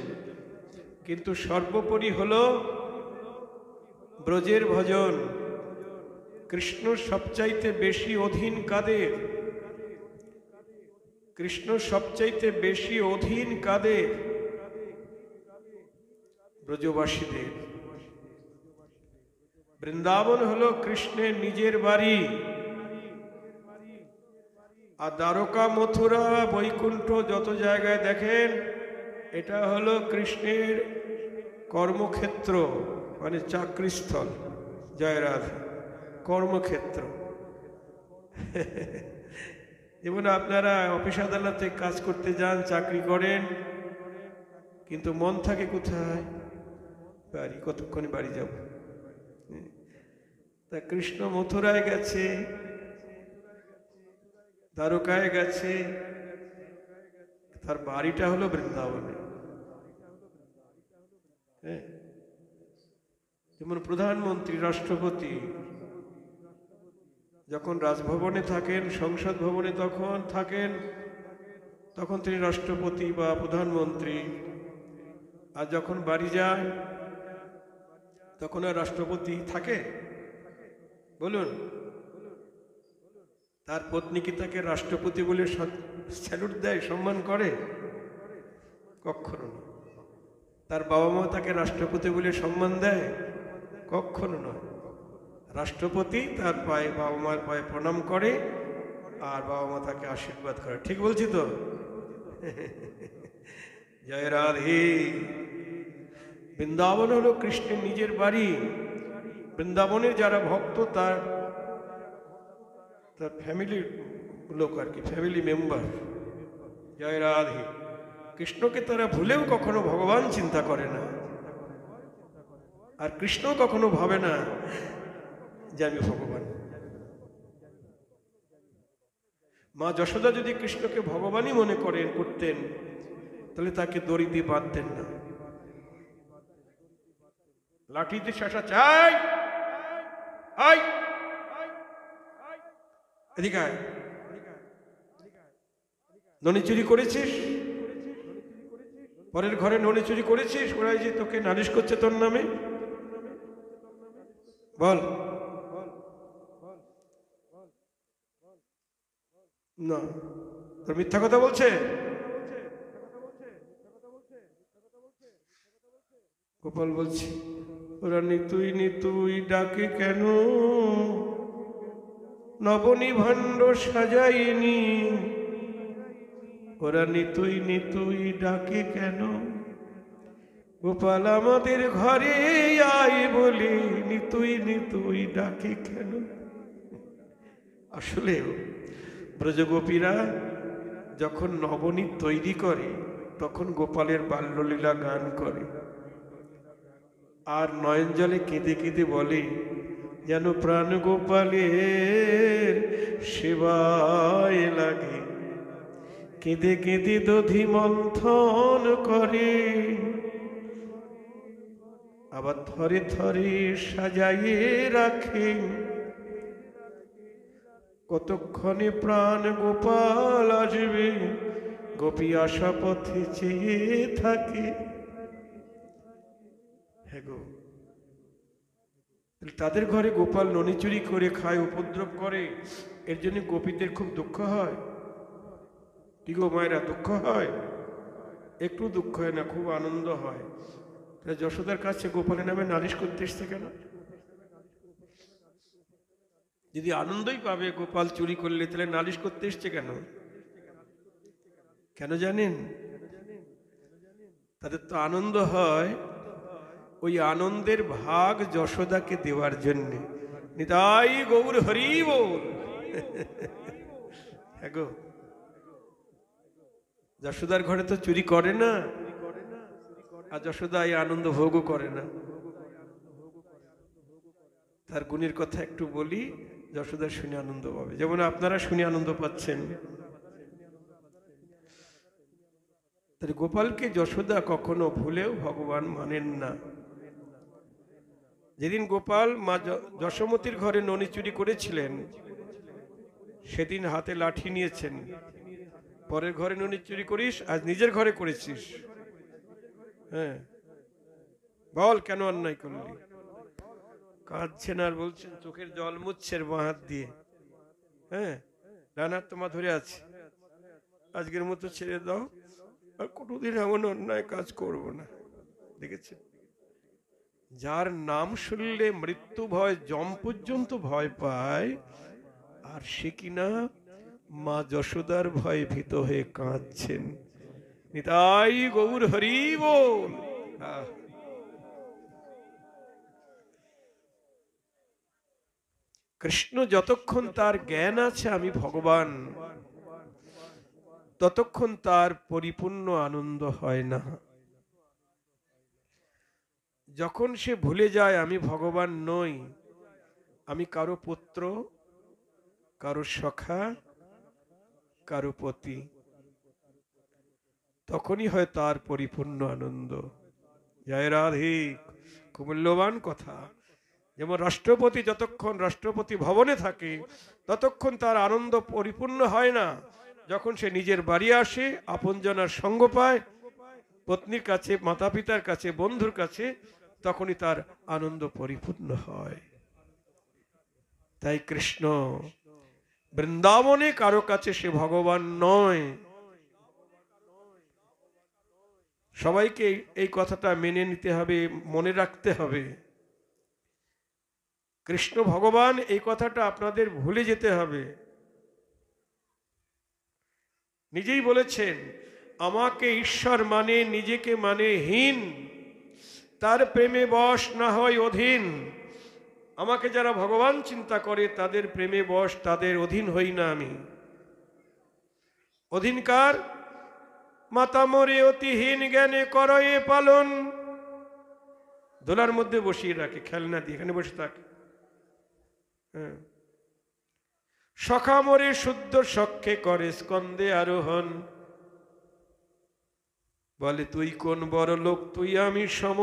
কিন্তু সর্বোপরি হলো ব্রজের ভজন। কৃষ্ণ সবচাইতে বেশি অধীন কাদের? কৃষ্ণ সবচাইতে বেশি অধীন কাদের? ব্রজবাসীদের। বৃন্দাবন হলো কৃষ্ণের নিজের বাড়ি, আর দ্বারকা মথুরা বৈকুণ্ঠ যত জায়গায় দেখেন এটা হলো কৃষ্ণের কর্মক্ষেত্র, মানে চাকরিস্থল। জয় রাধা, কর্মক্ষেত্র। যেমন আপনারা অফিস আদালতে কাজ করতে যান, চাকরি করেন, কিন্তু মন থাকে কোথায়? বাড়ি। কতক্ষণে বাড়ি যাব? তা কৃষ্ণ মথুরায় গেছে, দ্বারকায় গেছে, তার বাড়িটা হলো বৃন্দাবনে। হ্যাঁ, যেমন প্রধানমন্ত্রী, রাষ্ট্রপতি যখন রাজভবনে থাকেন, সংসদ ভবনে তখন থাকেন, তখন তিনি রাষ্ট্রপতি বা প্রধানমন্ত্রী। আর যখন বাড়ি যায় তখন আর রাষ্ট্রপতি থাকে? বলুন। তার পত্নী কি তাকে রাষ্ট্রপতি বলে স্যালুট দেয়, সম্মান করে? কখনো না। তার বাবা মা তাকে রাষ্ট্রপতি বলে সম্মান দেয়? কখনো নয়। রাষ্ট্রপতি তার পায়ে, বাবা মার পায়ে প্রণাম করে, আর বাবা মা তাকে আশীর্বাদ করে। ঠিক বলছি তো? জয় রাধে। বৃন্দাবন হলো কৃষ্ণের নিজের বাড়ি। বৃন্দাবনের যারা ভক্ত তার ফ্যামিলির লোক আর কি, ফ্যামিলি মেম্বার। জয় রাধে। কৃষ্ণকে তারা ভুলেও কখনো ভগবান চিন্তা করে না, আর কৃষ্ণ কখনো ভাবে না যে আমি ভগবান। মা যশোদা যদি কৃষ্ণকে ভগবানই মনে করতেন তাহলে তাকে দড়ি দিয়ে বাঁধতেন না। লাঠিতে শাসা চাই, আই এদিকে আয়। ননি চুরি করেছিস, পরের ঘরে ননি চুরি করেছিস, ওরাই যে তোকে নালিশ করছে তোর নামে, বল। না, তোর মিথ্যা কথা বলছে। গোপাল বলছি, ওরা নিতুই নিতুই ডাকে কেন, নবনী ভাণ্ড সাজাইনি। ওরা নিতুই নিতুই ডাকে কেন, গোপাল আমাদের ঘরে আয় বলে নিতুই নিতুই ডাকে কেন। আসলে ব্রজগোপীরা যখন নবনীত তৈরি করে তখন গোপালের বাল্যলীলা গান করে। আর নয়ন জলে কেঁদে কেঁদে বলে, যেন প্রাণ গোপালের সেবায় লাগে। কেঁদে কেঁদে দধি মন্থন করে, আবার থরে থরে সাজাইয়ে রাখে। কতক্ষণে প্রাণ গোপাল আসবে, গোপী আশা পথে চেয়ে থাকে। হ্যাঁ গো, তাদের ঘরে গোপাল ননি চুরি করে খায়, উপদ্রব করে, এর জন্য গোপীদের খুব দুঃখ হয়। কি গো মায়েরা, দুঃখ হয়? একটু দুঃখ হয় না, খুব আনন্দ হয়। যশোদার কাছে গোপালের নামে নালিশ করতে এসছে কেন? যদি আনন্দই পাবে গোপাল চুরি করলে, তাহলে নালিশ করতে এসছে কেন? কেন জানেন? তাদের তো আনন্দ হয়, ওই আনন্দের ভাগ যশোদাকে দেওয়ার জন্য। নিতাই গৌর হরি বল। হ্যাঁ গো, যশোদার ঘরে তো চুরি করে না, আর যশোদা এই আনন্দ ভোগও করে না। তার গুণের কথা একটু বলি, যশোদা শুনে আনন্দ পাবে, যেমন আপনারা শুনে আনন্দ পাচ্ছেন। তাই গোপালকে যশোদা কখনো ভুলেও ভগবান মানেন না। যেদিন গোপাল মা যশোমতীর ঘরে ননি চুরি করেছিলেন, সেদিন হাতে লাঠি নিয়েছেন। পরের ঘরে ননি চুরি করিস, আজ নিজের ঘরে করেছিস। হ্যাঁ, বল কেন অন্যায় করলি? কাঁদছেন আর বলছেন, চোখের জল মুছছেন বাঁ হাত দিয়ে। হ্যাঁ, ডান হাত তোমা ধরে আছে, আজকের মতো ছেড়ে দাও, আর কোনোদিন এমন অন্যায় কাজ করব না। দেখেছেন, যার নাম শুনলে মৃত্যু ভয় যম পর্যন্ত ভয় পায়, আর সে কিনা মা যশোদার ভয়ে ভীত হয়ে কাঁদছেন। নিতাই গৌর হরি বল। কৃষ্ণ যতক্ষণ তার জ্ঞান আছে আমি ভগবান, ততক্ষণ তার পরিপূর্ণ আনন্দ হয় না। যখন সে ভুলে যায় আমি ভগবান নই, আমি কারো পুত্র, কারো সখা, কারো পতি, তখনই হয় তার পরিপূর্ণ আনন্দ। জয় রাধে। খুব মূল্যবান কথা। যেমন রাষ্ট্রপতি যতক্ষণ রাষ্ট্রপতি ভবনে থাকে, ততক্ষণ তার আনন্দ পরিপূর্ণ হয় না। যখন সে নিজের বাড়ি আসে, আপনজনের সঙ্গ পায়, পত্নীর কাছে, মাতা পিতার কাছে, বন্ধুর কাছে, তখনই তার আনন্দ পরিপূর্ণ হয়। তাই কৃষ্ণ বৃন্দাবনে কারো কাছে সে ভগবান নয়। সবাইকে এই কথাটা মেনে নিতে হবে, মনে রাখতে হবে। কৃষ্ণ ভগবান, এই কথাটা আপনাদের ভুলে যেতে হবে। নিজেই বলেছেন, আমাকে ঈশ্বর মানে নিজেকে মানে হীন, তার প্রেমে বশ না হয় অধীন। আমাকে যারা ভগবান চিন্তা করে তাদের প্রেমে বশ, তাদের অধীন হই না আমি। অধীনকার? মাতা মরে অতিহীন জ্ঞানে করয়ে পালন। দোলার মধ্যে বসিয়ে রাখে, খেলনা দিয়ে, এখানে বসে থাকে। সখা মরে শুদ্ধ সখ্যে করে স্কন্দে আরোহণ। বলে তুই কোন বড় লোক, তুই আমি সম।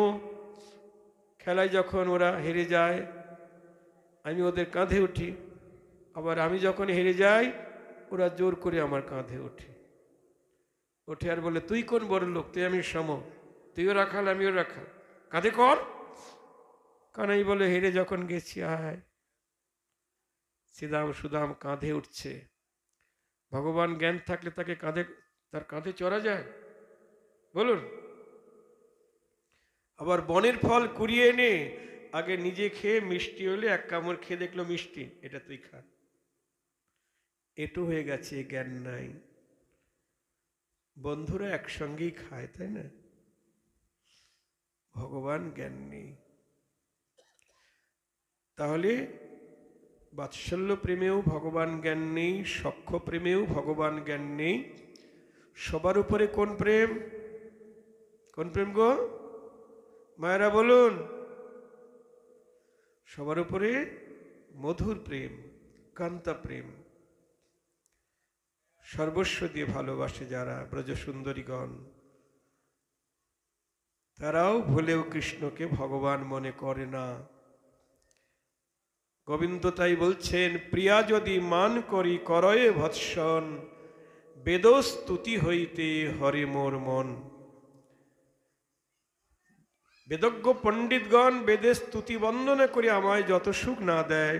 খেলায় যখন ওরা হেরে যায়, আমি ওদের কাঁধে উঠি, আবার আমি যখন হেরে যাই, ওরা জোর করে আমার কাঁধে উঠে উঠে আর বলে তুই কোন বড় লোক, তুই আমি সম, তুইও রাখাল আমিও রাখাল, কাঁধে কর। কানাই বলে হেরে যখন গেছি, আয়। শ্রীদাম সুদাম কাঁধে উঠছে। ভগবান জ্ঞান থাকলে তাকে কাঁধে, তার কাঁধে চড়া যায়? বলুন। আবার বনের ফল কুড়িয়ে এনে আগে নিজে খেয়ে, মিষ্টি হলে এক কামড় খেয়ে দেখলো মিষ্টি, এটা তুই খা। এটু হয়ে গেছে, জ্ঞান নাই। বন্ধুরা একসঙ্গেই খায়, তাই না? ভগবান জ্ঞান নেই। তাহলে বাৎসল্য প্রেমেও ভগবান জ্ঞান নেই, সখ্য প্রেমেও ভগবান জ্ঞান নেই। সবার উপরে কোন প্রেম? কোন প্রেম গো মায়েরা বলুন? সবার উপরে মধুর প্রেম, কান্তা প্রেম, সর্বস্ব দিয়ে ভালোবাসে যারা ব্রজ সুন্দরীগণ, তারাও ভুলেও কৃষ্ণকে ভগবান মনে করে না। গোবিন্দ তাই বলছেন, প্রিয়া যদি মান করি করয়ে ভৎসন, বেদস্তুতি হইতে হরে মোর মন। বেদজ্ঞ পণ্ডিতগণ বেদের স্তুতি বন্দনা করে আমায় যত সুখ না দেয়,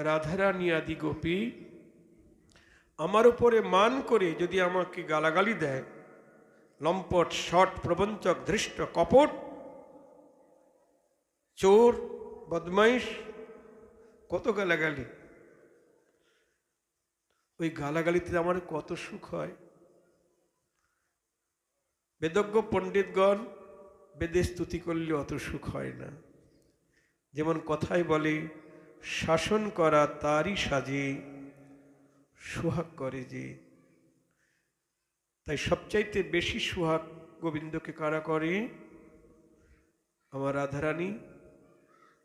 রাধারানী আদি গোপী আমার উপরে মান করে যদি আমাকে গালাগালি দেয়, লম্পট, শট, প্রবঞ্চক, ধৃষ্ট, কপট, চোর, বদমাইশ, কত গালাগালি, ওই গালাগালিতে আমার কত সুখ হয়। বেদজ্ঞ পণ্ডিতগণ বেদে স্তুতি করলে অত সুখ হয় না। যেমন কথায় বলে, শাসন করা তারই সাজে, সোহাগ করে যে। তাই সবচাইতে বেশি সোহাগ গোবিন্দকে কারা করে? আমার রাধারানী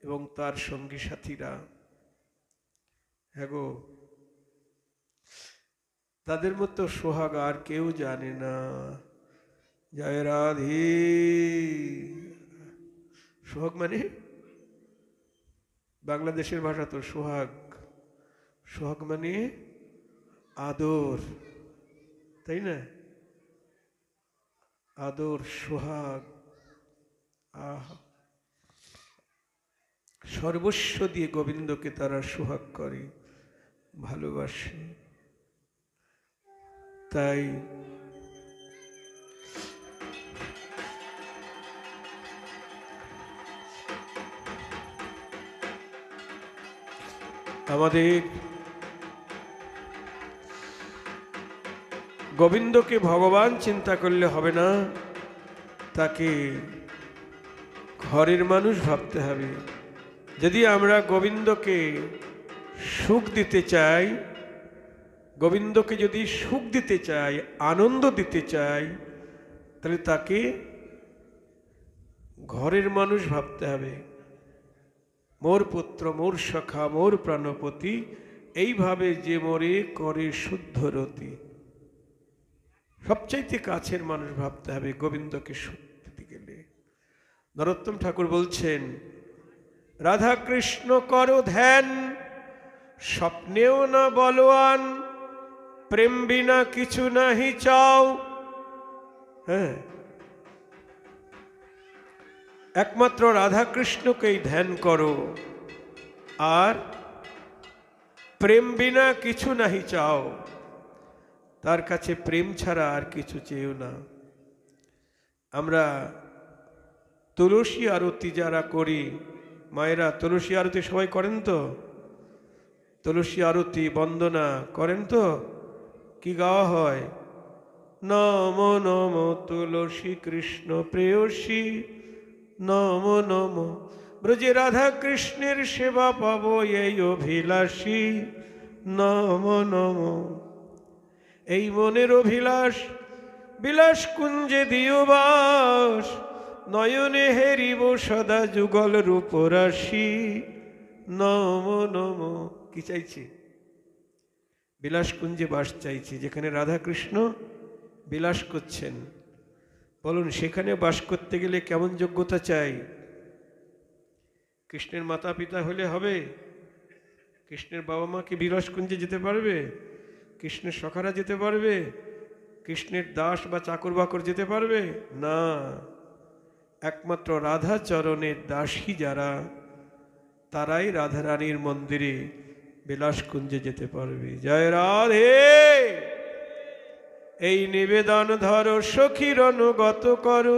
এবং তার সঙ্গী সাথীরা। হ্যাঁ গো, তাদের মতো সোহাগ আর কেউ জানে না। জয় রাধে। সোহাগ মানে বাংলাদেশের ভাষা তো সোহাগ। সোহাগ মানে আদর, তাই না? আদর, সোহাগ, আহা, সর্বস্ব দিয়ে গোবিন্দকে তারা সোহাগ করে, ভালোবাসে। তাই আমাদের গোবিন্দকে ভগবান চিন্তা করলে হবে না, তাকে ঘরের মানুষ ভাবতে হবে। যদি আমরা গোবিন্দকে সুখ দিতে চাই, গোবিন্দকে যদি সুখ দিতে চাই, আনন্দ দিতে চাই, তাহলে তাকে ঘরের মানুষ ভাবতে হবে। মোর পুত্র, মোর সখা, মোর প্রাণপতি, এইভাবে যে মোরে করে শুদ্ধ রতি। সবচাইতে কাছের মানুষ ভাবতে হবে গোবিন্দকে সুখ দিতে গেলে। নরোত্তম ঠাকুর বলছেন, রাধা কৃষ্ণ করো ধ্যান, স্বপ্নেও না বলওয়ান, প্রেম বিনা কিছু নাহি চাও। হ্যাঁ, একমাত্র রাধা কৃষ্ণকেই ধ্যান করো, আর প্রেম বিনা কিছু নাহি চাও। তার কাছে প্রেম ছাড়া আর কিছু চেয়েও না। আমরা তুলসী আরতি যারা করি, মায়েরা তুলসী আরতি সবাই করেন তো? তুলসী আরতি বন্দনা করেন তো? কি গাওয়া হয়? নম নম তুলসী কৃষ্ণ প্রেয়সী, নম নম ব্রজে রাধা কৃষ্ণের সেবা পাবো এই অভিলাষী, নম নম। এই মনের অভিলাষ বিলাস কুঞ্জে দিও বাস, নয়নে হেরিব সদা যুগল রূপরাশি, নম নম। কি চাইছি? বিলাস কুঞ্জে বাস চাইছি, যেখানে রাধা কৃষ্ণ বিলাস করছেন। বলুন, সেখানে বাস করতে গেলে কেমন যোগ্যতা চাই? কৃষ্ণের মাতা পিতা হলে হবে? কৃষ্ণের বাবা মা কি বিলাস কুঞ্জে যেতে পারবে? কৃষ্ণের সখারা যেতে পারবে? কৃষ্ণের দাস বা চাকর বাকর যেতে পারবে না। একমাত্র রাধা চরণের দাসী যারা, তারাই রাধারানীর মন্দিরে বিলাস কুঞ্জে যেতে পারবে। জয় রাধে। এই নিবেদন ধরো সখীর অনুগত করো,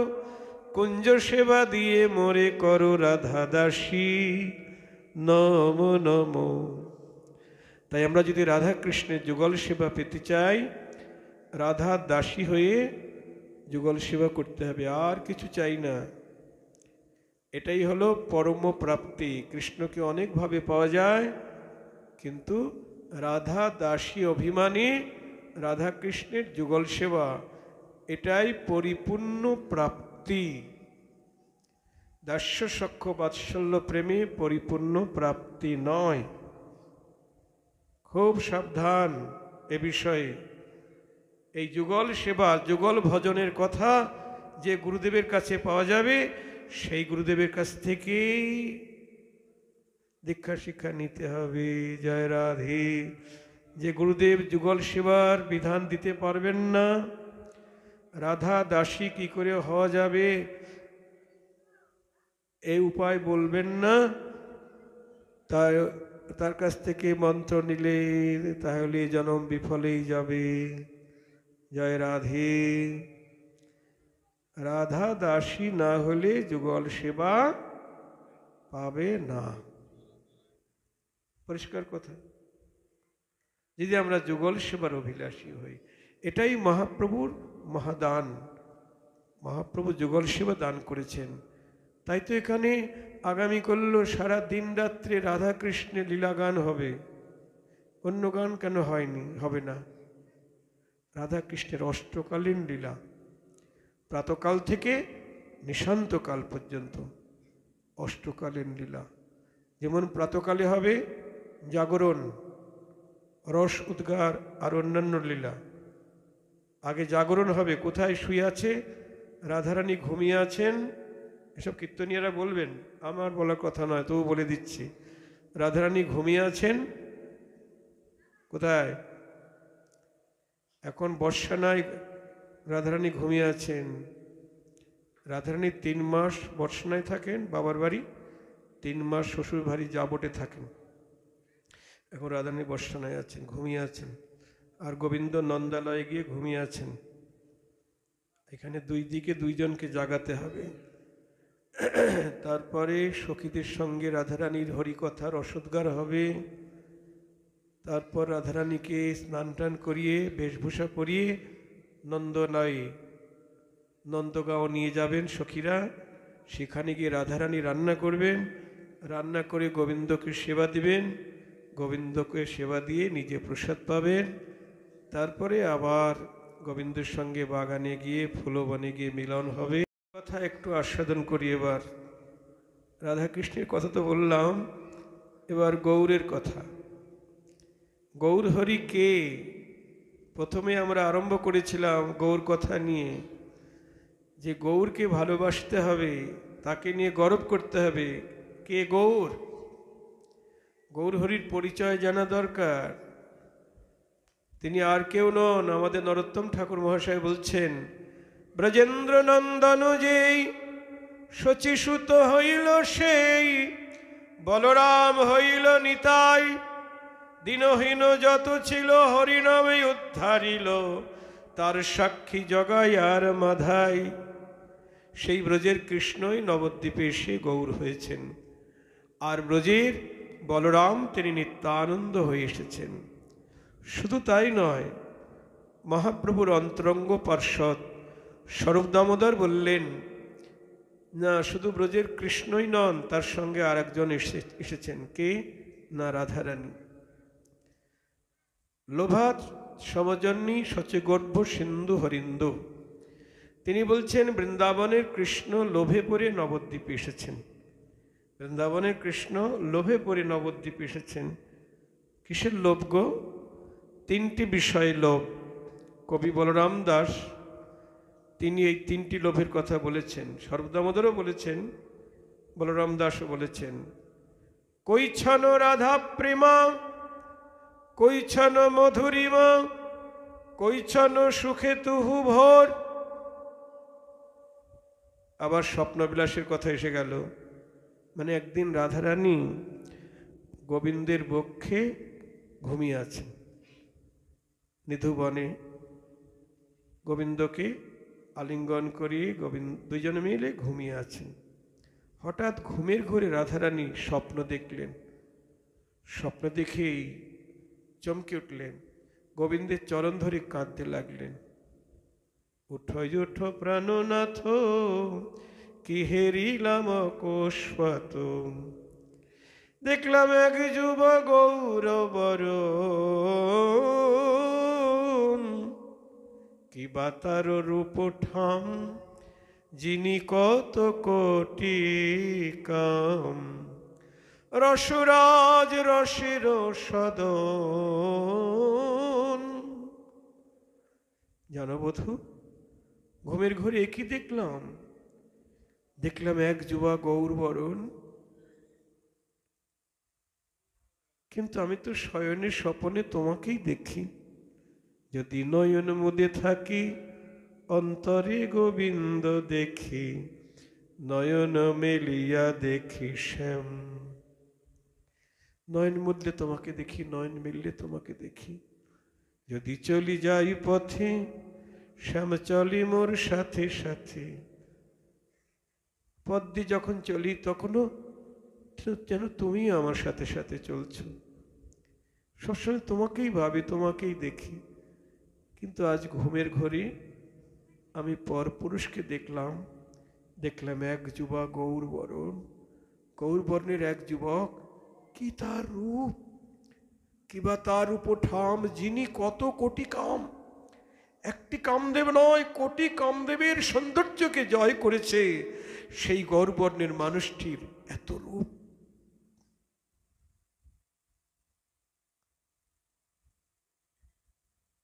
কুঞ্জ সেবা দিয়ে মোরে করো রাধা দাসী, নম নম। তাই আমরা যদি রাধা কৃষ্ণের যুগল সেবা পেতে চাই, রাধা দাসী হয়ে যুগল সেবা করতে হবে, আর কিছু চাই না। এটাই হলো পরম প্রাপ্তি। কৃষ্ণকে অনেকভাবে পাওয়া যায়, কিন্তু রাধা দাসী অভিমানী রাধা কৃষ্ণের যুগল সেবা, এটাই পরিপূর্ণ প্রাপ্তি। দাস্য সখ্য বাৎসল্য প্রেমে পরিপূর্ণ প্রাপ্তি নয়। খুব সাবধান এ বিষয়ে। এই যুগল সেবা, যুগল ভজনের কথা যে গুরুদেবের কাছে পাওয়া যাবে, সেই গুরুদেবের কাছ থেকেই দীক্ষা শিক্ষা নিতে হবে। জয় রাধে। যে গুরুদেব যুগল সেবার বিধান দিতে পারবেন না, রাধা দাসী কি করে হওয়া যাবে এই উপায় বলবেন না, তার কাছ থেকে মন্ত্র নিলে তাহলে জন্ম বিফলেই যাবে। জয় রাধে। রাধা দাসী না হলে যুগল সেবা পাবে না। পরিষ্কার কথা। যদি আমরা যুগল সেবার অভিলাষী হই, এটাই মহাপ্রভুর মহাদান। মহাপ্রভু যুগল সেবা দান করেছেন। তাই তো এখানে আগামী করল সারা দিন রাত্রে রাধা কৃষ্ণের লীলা গান হবে। অন্য গান কেন হয়নি, হবে না? রাধা কৃষ্ণের অষ্টকালীন লীলা, প্রাতকাল থেকে নিশান্তকাল পর্যন্ত অষ্টকালীন লীলা। যেমন প্রাতকালে হবে জাগরণ, রস উদ্গার আর অন্যান্য লীলা। আগে জাগরণ হবে, কোথায় শুয়ে আছে রাধারানী, ঘুমিয়ে আছেন। এসব কীর্তনীয়রা বলবেন, আমার বলার কথা নয়, তবু বলে দিচ্ছি। রাধারানী ঘুমিয়ে আছেন কোথায়? এখন বর্ষা নাই, রাধারানী ঘুমিয়ে আছেন। রাধারানী 3 মাস বর্ষায় থাকেন বাবার বাড়ি, 3 মাস শ্বশুর বাড়ি জাবটে থাকেন। এখন রাধারানী বর্ষায় আছেন, ঘুমিয়ে আছেন। আর গোবিন্দ নন্দালয়ে গিয়ে ঘুমিয়ে আছেন। এখানে দুই দিকে দুইজনকে জাগাতে হবে। তারপরে সখীদের সঙ্গে রাধারানীর হরিকথার রসোদ্গার হবে। তারপর রাধারানীকে স্নান টান করিয়ে বেশভূষা পরিয়ে নন্দলয়ে, নন্দগাঁও নিয়ে যাবেন সখীরা। সেখানে গিয়ে রাধারানী রান্না করবেন, রান্না করে গোবিন্দকে সেবা দিবেন, গোবিন্দকে সেবা দিয়ে নিজে প্রসাদ পাবেন। তারপরে আবার গোবিন্দের সঙ্গে বাগানে গিয়ে ফুলবনে গিয়ে মিলন হবে। কথা একটু আস্বাদন করি এবার। রাধাকৃষ্ণের কথা তো বললাম, এবার গৌরের কথা। গৌর হরি কে? প্রথমে আমরা আরম্ভ করেছিলাম গৌর কথা নিয়ে, যে গৌরকে ভালোবাসতে হবে, তাকে নিয়ে গর্ব করতে হবে। কে গৌর? গৌর হরির পরিচয় জানা দরকার। তিনি আর কেউ নন, আমাদের নরোত্তম ঠাকুর মহাশয় বলছেন, ব্রজেন্দ্র নন্দন যেই শচীসুত হইল সেই, বলরাম হইল নিতাই, দীনহীন যত ছিল হরিনামে উদ্ধারিল, তার সাক্ষী জগাই আর মাধাই। সেই ব্রজের কৃষ্ণই নবদ্বীপে এসে গৌর হয়েছেন। আর ব্রজের বলরাম তিনি নিত্যানন্দ হয়ে এসেছেন। শুধু তাই নয়, মহাপ্রভুর অন্তরঙ্গ পার্ষদ স্বরূপ দামোদর বললেন, না শুধু ব্রজের কৃষ্ণই নন, তার সঙ্গে আর একজন এসেছেন। কে? না রাধারানী। লোভাত সমজন্যী সচগর্ভ সিন্ধু হরিন্দু। তিনি বলছেন বৃন্দাবনের কৃষ্ণ লোভে পড়ে নবদ্বীপে এসেছেন। বৃন্দাবনের কৃষ্ণ লোভে পড়ে নবদ্বীপে এসেছেন। কিসের লোভ গো? 3টি বিষয়ে লোভ। কবি বলরাম দাস তিনি এই 3টি লোভের কথা বলেছেন। সর্বদামোদরও বলেছেন, বলরাম দাসও বলেছেন। কৈছন রাধা প্রেমা, কৈছন মধুরিমা, কৈছন সুখে তুহু ভোর। আবার স্বপ্নবিলাসের কথা এসে গেল। মানে একদিন রাধারানী গোবিন্দের বক্ষে ঘুমিয়ে আছেন নিধুবনে, গোবিন্দকে আলিঙ্গন করিয়ে দুজনে মিলে ঘুমিয়ে আছেন। হঠাৎ ঘুমের ঘোরে রাধারানী স্বপ্ন দেখলেন। স্বপ্ন দেখেই চমকে উঠলেন, গোবিন্দের চরণ ধরে কাঁদতে লাগলেন। উঠো উঠো প্রাণনাথ, কি হেরিলাম কোষ্পত, দেখলাম এক যুব গৌরবর, কি বা তার রূপ ঠাম, যিনি কত কোটি কাম, রসরাজ রসের সদন। জানো বধূ, ঘুমের ঘরে কি দেখলাম? দেখলাম এক যুবা গৌরবরণ, কিন্তু আমি তো শয়নে স্বপনে তোমাকেই দেখি। যদি নয়ন মুদে থাকি, অন্তরে গোবিন্দ দেখি, নয়ন মেলিয়া দেখি শ্যাম। নয়ন মুদলে তোমাকে দেখি, নয়ন মিললে তোমাকে দেখি। যদি চলি যাই পথে, শ্যাম চলি মোর সাথে সাথে। পথ দিয়ে যখন চলি তখনও যেন তুমি আমার সাথে সাথে চলছো। সবসময় তোমাকেই ভাবি, তোমাকেই দেখি। কিন্তু আজ ঘুমের ঘরে আমি পরপুরুষকে দেখলাম। দেখলাম এক যুবা গৌরবরণ, গৌরবর্ণের এক যুবক। কি তার রূপ, কিবা তার উপঠাম, যিনি কত কোটি কাম। একটি কামদেব নয়, কোটি কামদেবের সৌন্দর্যকে জয় করেছে সেই গৌরবর্ণের মানুষটির এত রূপ।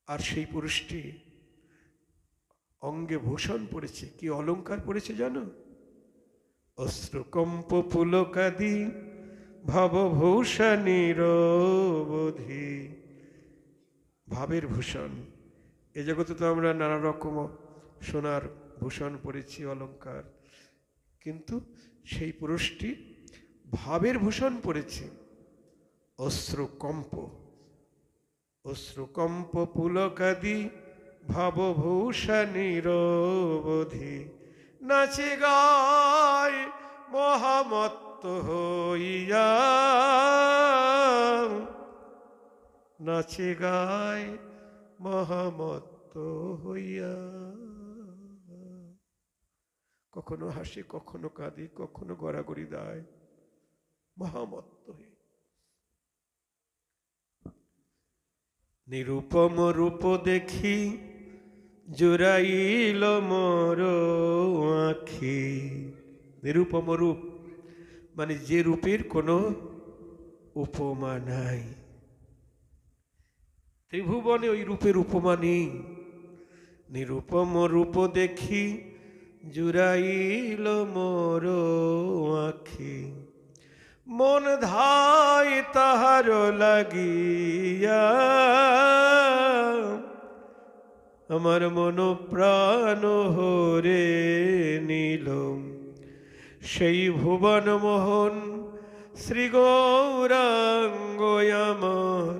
আর সেই পুরুষটি অঙ্গে ভূষণ পড়েছে, কি অলংকার পড়েছে জানো? অশ্রুকম্প পুলকাদি ভবভূষণীর বোধি। ভাবের ভূষণ। এ জগতে তো আমরা নানা রকম সোনার ভূষণ পড়েছি, অলংকার, কিন্তু সেই পুরুষটি ভাবের ভূষণ পড়েছে। অশ্রুকম্প, অশ্রুকম্প পুলকাদি ভবভূষণীর বোধি। নাচে গায় মহামত্ত হইয়া, নাচে গায় মহামত্ত হইয়া। কখনো হাসে, কখনো কাঁদে, কখনো গড়াগড়ি দেয়, মহামত্ত হয়ে। নিরূপম রূপ দেখি জুড়াইল মোর আখি। নিরূপম রূপ মানে যে রূপের কোনো উপমা নাই। ত্রিভুবনে ওই রূপের উপমা নেই। নিরূপম রূপ দেখি জুড়াইল মোর আখি। মন ধায় তাহার লাগিয়া, আমার মন প্রাণ হরে নীল। সেই ভুবন মোহন শ্রী গৌরাঙ্গ আমার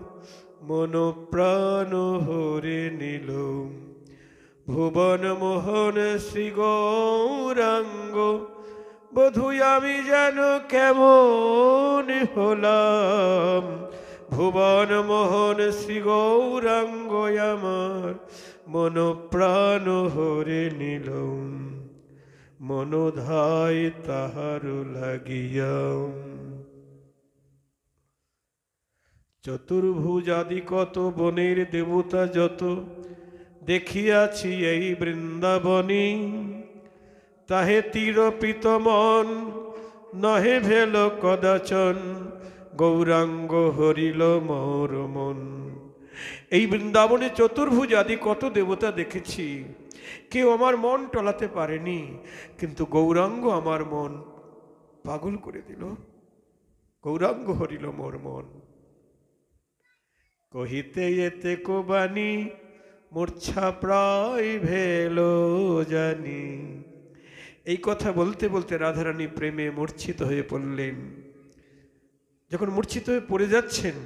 মন প্রাণ হরে নীল। ভুবন মোহন শ্রী গৌরাঙ্গ, বধূ আমি যেন কেমন হলাম। ভুবন মোহন শ্রী গৌরাঙ্গ আমার মন প্রাণ হরে নীল। মনোধায় তাহার লাগিয়া। চতুর্ভুজাদি কত বনের দেবতা যত দেখিয়াছি এই বৃন্দাবনী। তাহে তীরপিত মন নহে ভেল কদাচন, গৌরাঙ্গ হরিল মোর মন। এই বৃন্দাবনে চতুর্ভুজ আদি কত দেবতা দেখেছি, কেউ আমার মন টলাতে পারেনি, কিন্তু গৌরাঙ্গ আমার মন পাগল করে দিল। গৌরাঙ্গ হরিল মোর মন। কহিতে এতে কোবানি মূর্ছা প্রায় ভেল জানি। এই কথা বলতে বলতে রাধারানী প্রেমে মূর্ছিত হয়ে পড়লেন। যখন মূর্ছিত হয়ে পড়ে যাচ্ছেন,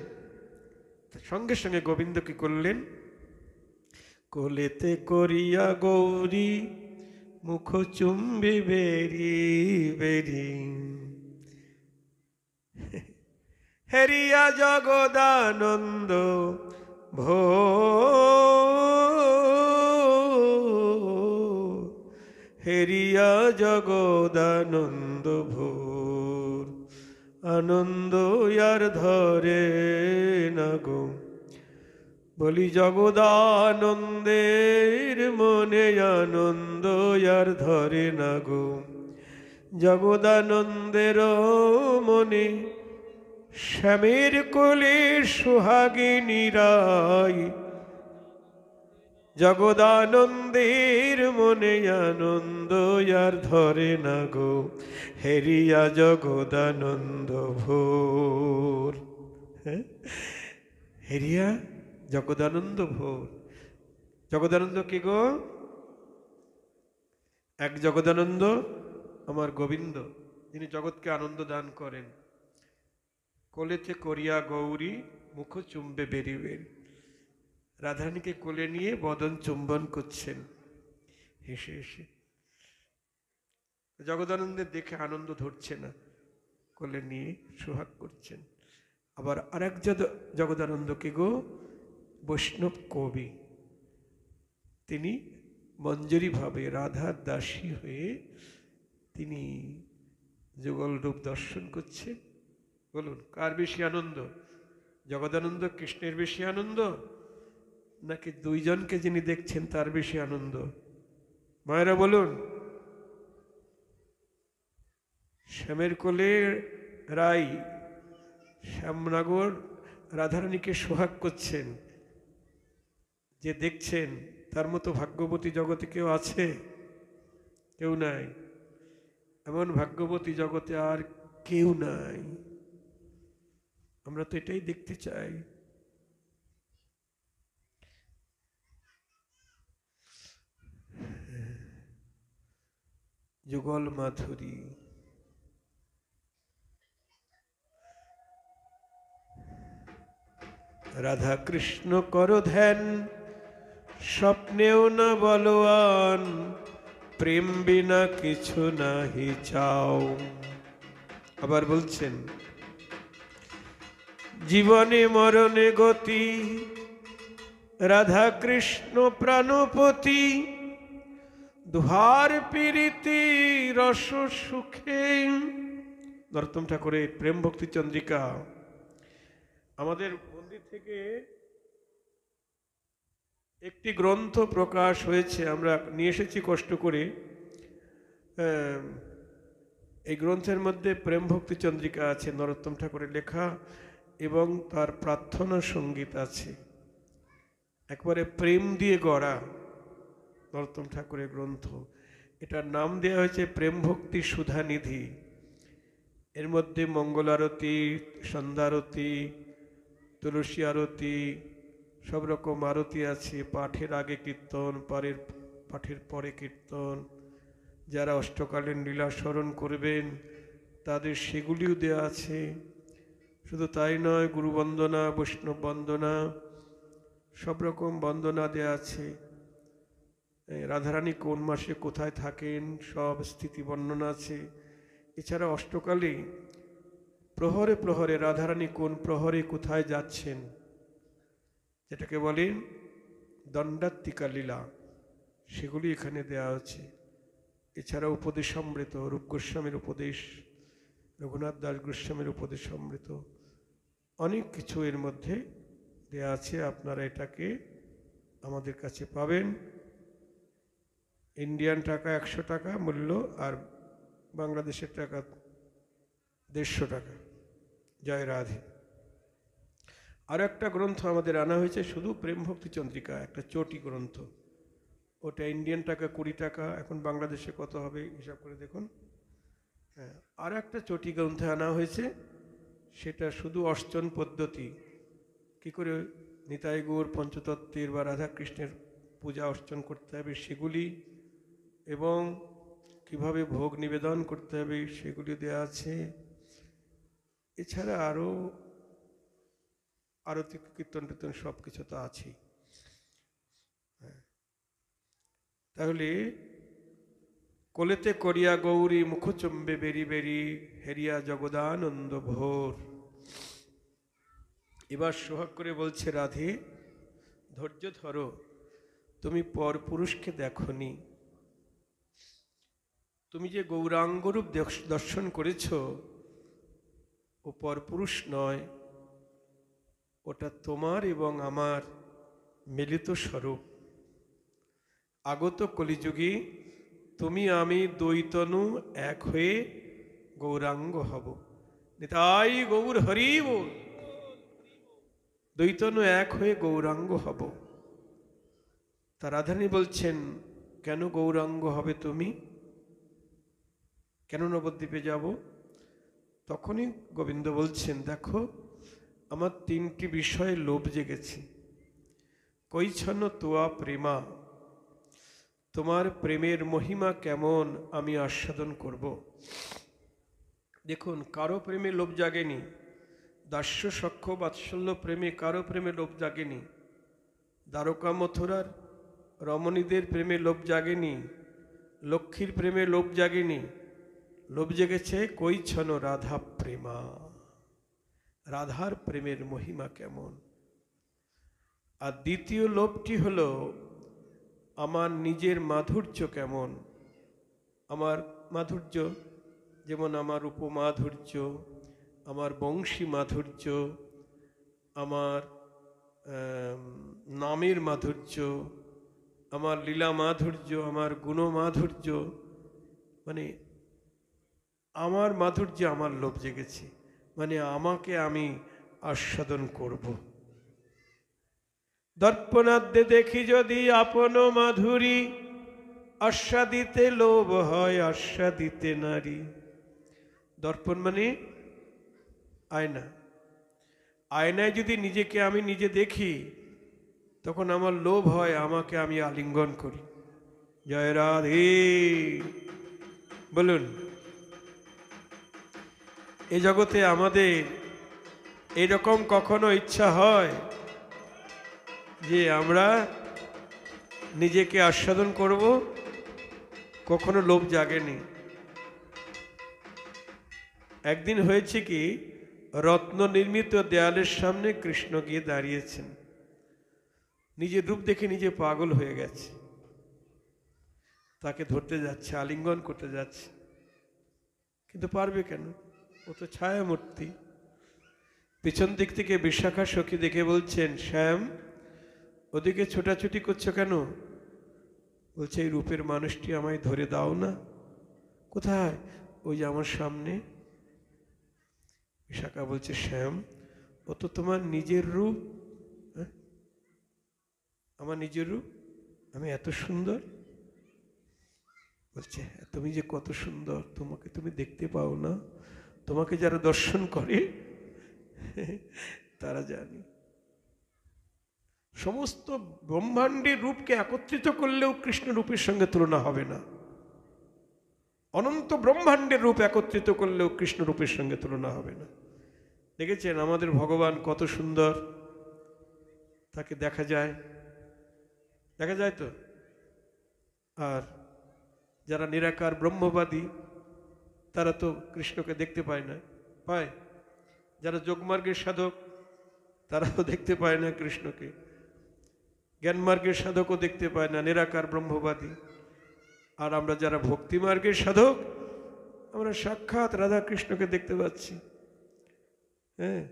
সঙ্গে সঙ্গে গোবিন্দ কি করলেন? কোলেতে করিয়া গৌরী মুখ চুম্বি বেরি বেরি। হেরিয়া জগদানন্দ ভো, হেরিয়া জগদানন্দ ভোর। আনন্দ আর ধরে না গো, আনন্দ আর ধরে না গো। বলি জগদানন্দের মনে আনন্দ আর ধরে না গো, জগদানন্দের মনে শ্যামের কোলে সোহাগিনী রায়, জগদানন্দের মনে আনন্দ আর ধরে না গো, হেরিয়া জগদানন্দ ভোর। হ্যাঁ, হেরিয়া জগদানন্দ ভোর। জগদানন্দ কি গো? এক জগদানন্দ আমার গোবিন্দ, যিনি জগৎকে আনন্দ দান করেন। কোলেতে করিয়া গৌরী মুখ চুম্বে বেরিবেন, রাধারানীকে কোলে নিয়ে বদন চুম্বন করছেন হেসে হেসে। জগদানন্দের দেখে আনন্দ ধরছে না, কোলে নিয়ে সোহাগ করছেন। আবার আরেক জগদানন্দ কি গো? বৈষ্ণব কবি, তিনি মঞ্জরি ভাবে রাধার দাসী হয়ে তিনি যুগল রূপ দর্শন করছেন। বলুন কার বেশি আনন্দ? জগদানন্দ কৃষ্ণের বেশি আনন্দ, নাকি দুইজনকে যিনি দেখছেন তার বেশি আনন্দ? মায়েরা বলুন। শ্যামের কোলে রাই শ্যামনগর রাধারানীকে সোহাগ করছেন, যে দেখছেন তার মতো ভাগ্যবতী জগতে কেউ আছে? কেউ নাই। এমন ভাগ্যবতী জগতে আর কেউ নাই। আমরা তো এটাই দেখতে চাই। যুগল মাধুরী, রাধা কৃষ্ণ কর ধ্যান, স্বপ্নেও না বলওয়ান, প্রেম বিনা কিছু নাহি চাও। আবার বলছেন জীবনে মরণে গতি, রাধা কৃষ্ণ প্রাণপতি, দুহার পীড়িতি রস সুখে। নরোত্তম ঠাকুরের প্রেম ভক্তি চন্দ্রিকা আমাদের মন্দির থেকে একটি গ্রন্থ প্রকাশ হয়েছে, আমরা নিয়ে এসেছি কষ্ট করে। এই গ্রন্থের মধ্যে প্রেম ভক্তি চন্দ্রিকা আছে, নরোত্তম ঠাকুরের লেখা, এবং তার প্রার্থনা সঙ্গীত আছে। একবারে প্রেম দিয়ে গড়া নরোত্তম ঠাকুরের গ্রন্থ। এটার নাম দেওয়া হয়েছে প্রেম ভক্তি সুধানিধি। এর মধ্যে মঙ্গল আরতি, সন্ধ্যারতি, তুলসী আরতি, সব রকম আরতি আছে। পাঠের আগে কীর্তন, পাঠের পরে কীর্তন। যারা অষ্টকালীন লীলা স্মরণ করবেন তাদের সেগুলিও দেওয়া আছে। শুধু তাই নয়, গুরু বন্দনা, বৈষ্ণব বন্দনা, সব রকম বন্দনা দেওয়া আছে। রাধারানী কোন মাসে কোথায় থাকেন সব স্থিতি বর্ণনা আছে। এছাড়া অষ্টকালে প্রহরে প্রহরে রাধারানী কোন প্রহরে কোথায় যাচ্ছেন, যেটাকে বলেন দণ্ডাত্মিকা লীলা, সেগুলি এখানে দেওয়া আছে। এছাড়া উপদেশ অমৃত, রূপ গোস্বামীর উপদেশ, রঘুনাথ দাস গোস্বামীর উপদেশ অমৃত, অনেক কিছু এর মধ্যে দেওয়া আছে। আপনারা এটাকে আমাদের কাছে পাবেন। ইন্ডিয়ান টাকা 100 টাকা মূল্য, আর বাংলাদেশের টাকা 150 টাকা। জয় রাধে। আর একটা গ্রন্থ আমাদের আনা হয়েছে, শুধু প্রেম ভক্তি চন্দ্রিকা, একটা চটি গ্রন্থ। ওটা ইন্ডিয়ান টাকা 20 টাকা, এখন বাংলাদেশে কত হবে হিসাব করে দেখুন। হ্যাঁ, আর একটা চটি গ্রন্থ আনা হয়েছে, সেটা শুধু অর্চন পদ্ধতি, কি করে নিতাই গৌর পঞ্চতত্ত্বের বা রাধাকৃষ্ণের পূজা অর্চন করতে হবে সেগুলি, এবং কিভাবে ভোগ নিবেদন করতে হবে সেগুলি দেওয়া আছে। এছাড়া আরও আরতি কীর্তন টীর্তন সব কিছু তো আছেই। তাহলে কোলেতে করিয়া গৌরী মুখচুম্বে বেরি বেরি, হেরিয়া জগদানন্দ ভোর। এবার সোহাগ করে বলছে রাধে, ধৈর্য ধরো, তুমি পর পুরুষকে দেখনি। তুমি যে গৌরাঙ্গরূপ দর্শন করেছ ও পরপুরুষ নয়, ওটা তোমার এবং আমার মিলিত স্বরূপ। আগত কলিযুগে তুমি আমি দ্বৈতনু এক হয়ে গৌরাঙ্গ হব। নিতাই গৌর হরি বল। দ্বৈতনু এক হয়ে গৌরাঙ্গ হব। তা রাধারানী বলছেন, কেন গৌরাঙ্গ হবে তুমি? কেন নবদ্বীপে যাব? তখনই গোবিন্দ বলছেন, দেখো আমার তিনটি বিষয়ে লোভ জেগেছে। কৈছন্ন তোয়া প্রেমা, তোমার প্রেমের মহিমা কেমন আমি আস্বাদন করব। দেখুন, কারো প্রেমে লোভ জাগেনি। দাস্য সখ্য বাৎসল্য প্রেমে কারো প্রেমে লোভ জাগেনি। দ্বারকা মথুরার রমণীদের প্রেমে লোভ জাগেনি। লক্ষ্মীর প্রেমে লোভ জাগেনি। লোভ জেগেছে কৈছন্ন রাধা প্রেমা। রাধার প্রেমের মহিমা কেমন। আর দ্বিতীয় লোভটি হলো আমার নিজের মাধুর্য কেমন। আমার মাধুর্য, যেমন আমার উপমাধুর্য, আমার বংশী মাধুর্য, আমার নামের মাধুর্য, আমার লীলা মাধুর্য, আমার গুণ মাধুর্য, মানে আমার মাধুর্য আমার লোভ জেগেছে, মানে আমাকে আমি আস্বাদন করব। দর্পণাদ্যে দেখি যদি আপন মাধুরী, আস্বাদিতে লোভ হয় আস্বাদিতে নারী। দর্পণ মানে আয়না। আয়নায় যদি নিজেকে আমি নিজে দেখি, তখন আমার লোভ হয় আমাকে আমি আলিঙ্গন করি। জয় রাধে বলুন। এই জগতে আমাদের এরকম কখনো ইচ্ছা হয় যে আমরা নিজেকে আস্বাদন করব? কখনো লোভ জাগেনি। একদিন হয়েছে কি, রত্ন নির্মিত দেয়ালের সামনে কৃষ্ণ গিয়ে দাঁড়িয়েছেন। নিজের রূপ দেখে নিজে পাগল হয়ে গেছে। তাকে ধরতে যাচ্ছে, আলিঙ্গন করতে যাচ্ছে, কিন্তু পারবে কেন? ও তো ছায়া মূর্তি। পিছন দিক থেকে বিশাখা সখী দেখে বলছেন, শ্যাম ওদিকে ছোটাছুটি করছো কেন? বলছে, এই রূপের মানুষটি আমায় ধরে দাও না। কোথায়? ওই যে আমার সামনে। বিশাখা বলছে, শ্যাম ও তো তোমার নিজের রূপ। আমার নিজের রূপ? আমি এত সুন্দর? বলছে, তুমি যে কত সুন্দর, তোমাকে তুমি দেখতে পাও না? তোমাকে যারা দর্শন করে তারা জানে। সমস্ত ব্রহ্মাণ্ডের রূপকে একত্রিত করলেও কৃষ্ণ রূপের সঙ্গে তুলনা হবে না। অনন্ত ব্রহ্মাণ্ডের রূপ একত্রিত করলেও কৃষ্ণ রূপের সঙ্গে তুলনা হবে না। দেখেছেন আমাদের ভগবান কত সুন্দর, তাকে দেখা যায়, দেখা যায় তো। আর যারা নিরাকার ব্রহ্মবাদী তারা তো কৃষ্ণকে দেখতে পায় না। পায়? যারা যোগমার্গের সাধক তারাও দেখতে পায় না কৃষ্ণকে। জ্ঞানমার্গের সাধকও দেখতে পায় না, নিরাকার ব্রহ্মবাদী। আর আমরা যারা ভক্তিমার্গের সাধক, আমরা সাক্ষাৎ রাধা কৃষ্ণকে দেখতে পাচ্ছি। হ্যাঁ,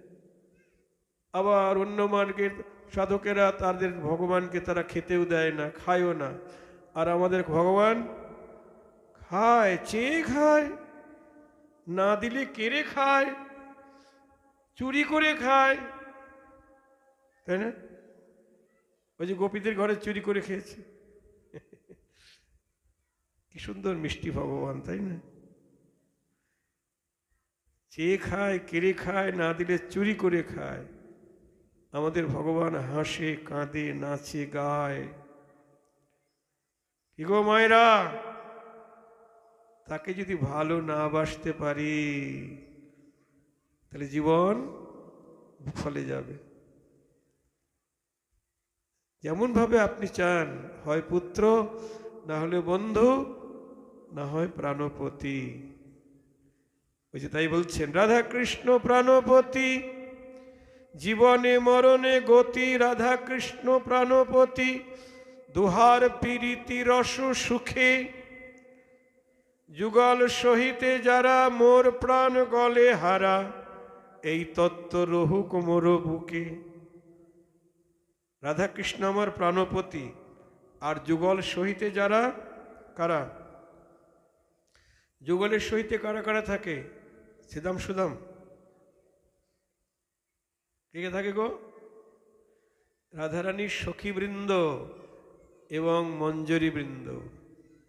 আবার অন্য মার্গের সাধকেরা তাদের ভগবানকে তারা খেতেও দেয় না, খায়ও না। আর আমাদের ভগবান খায়, চেয়ে খায়, না দিলে কেড়ে খায়, চুরি করে খায়, তাই না? ওই যে গোপীদের ঘরে চুরি করে খেয়েছে। কি সুন্দর মিষ্টি ভগবান, তাই না? চেয়ে খায়, কেড়ে খায়, না দিলে চুরি করে খায়। আমাদের ভগবান হাসে, কাঁদে, নাচে, গায়। কি গো মায়েরা, তাকে যদি ভালো না বাসতে পারি তাহলে জীবন ফলে যাবে। যেমন ভাবে আপনি চান, হয় পুত্র, না হলে বন্ধু, না হয় প্রাণপতি। ওই যে তাই বলছেন, রাধা কৃষ্ণ প্রাণপতি, জীবনে মরণে গতি। রাধা কৃষ্ণ প্রাণপতি, দুহার পীড়িতি রস সুখে। যুগল সহিতে যারা মোর প্রাণ গলে হারা, এই তত্ত্ব রহুক মোর বুকে। রাধাকৃষ্ণ আমার প্রাণপতি। আর যুগল সহিতে যারা, কারা যুগলের সহিতে কারা কারা থাকে? সিদাম সুদাম, কে কে থাকে গো? রাধারানীর সখীবৃন্দ এবং মঞ্জরী বৃন্দ।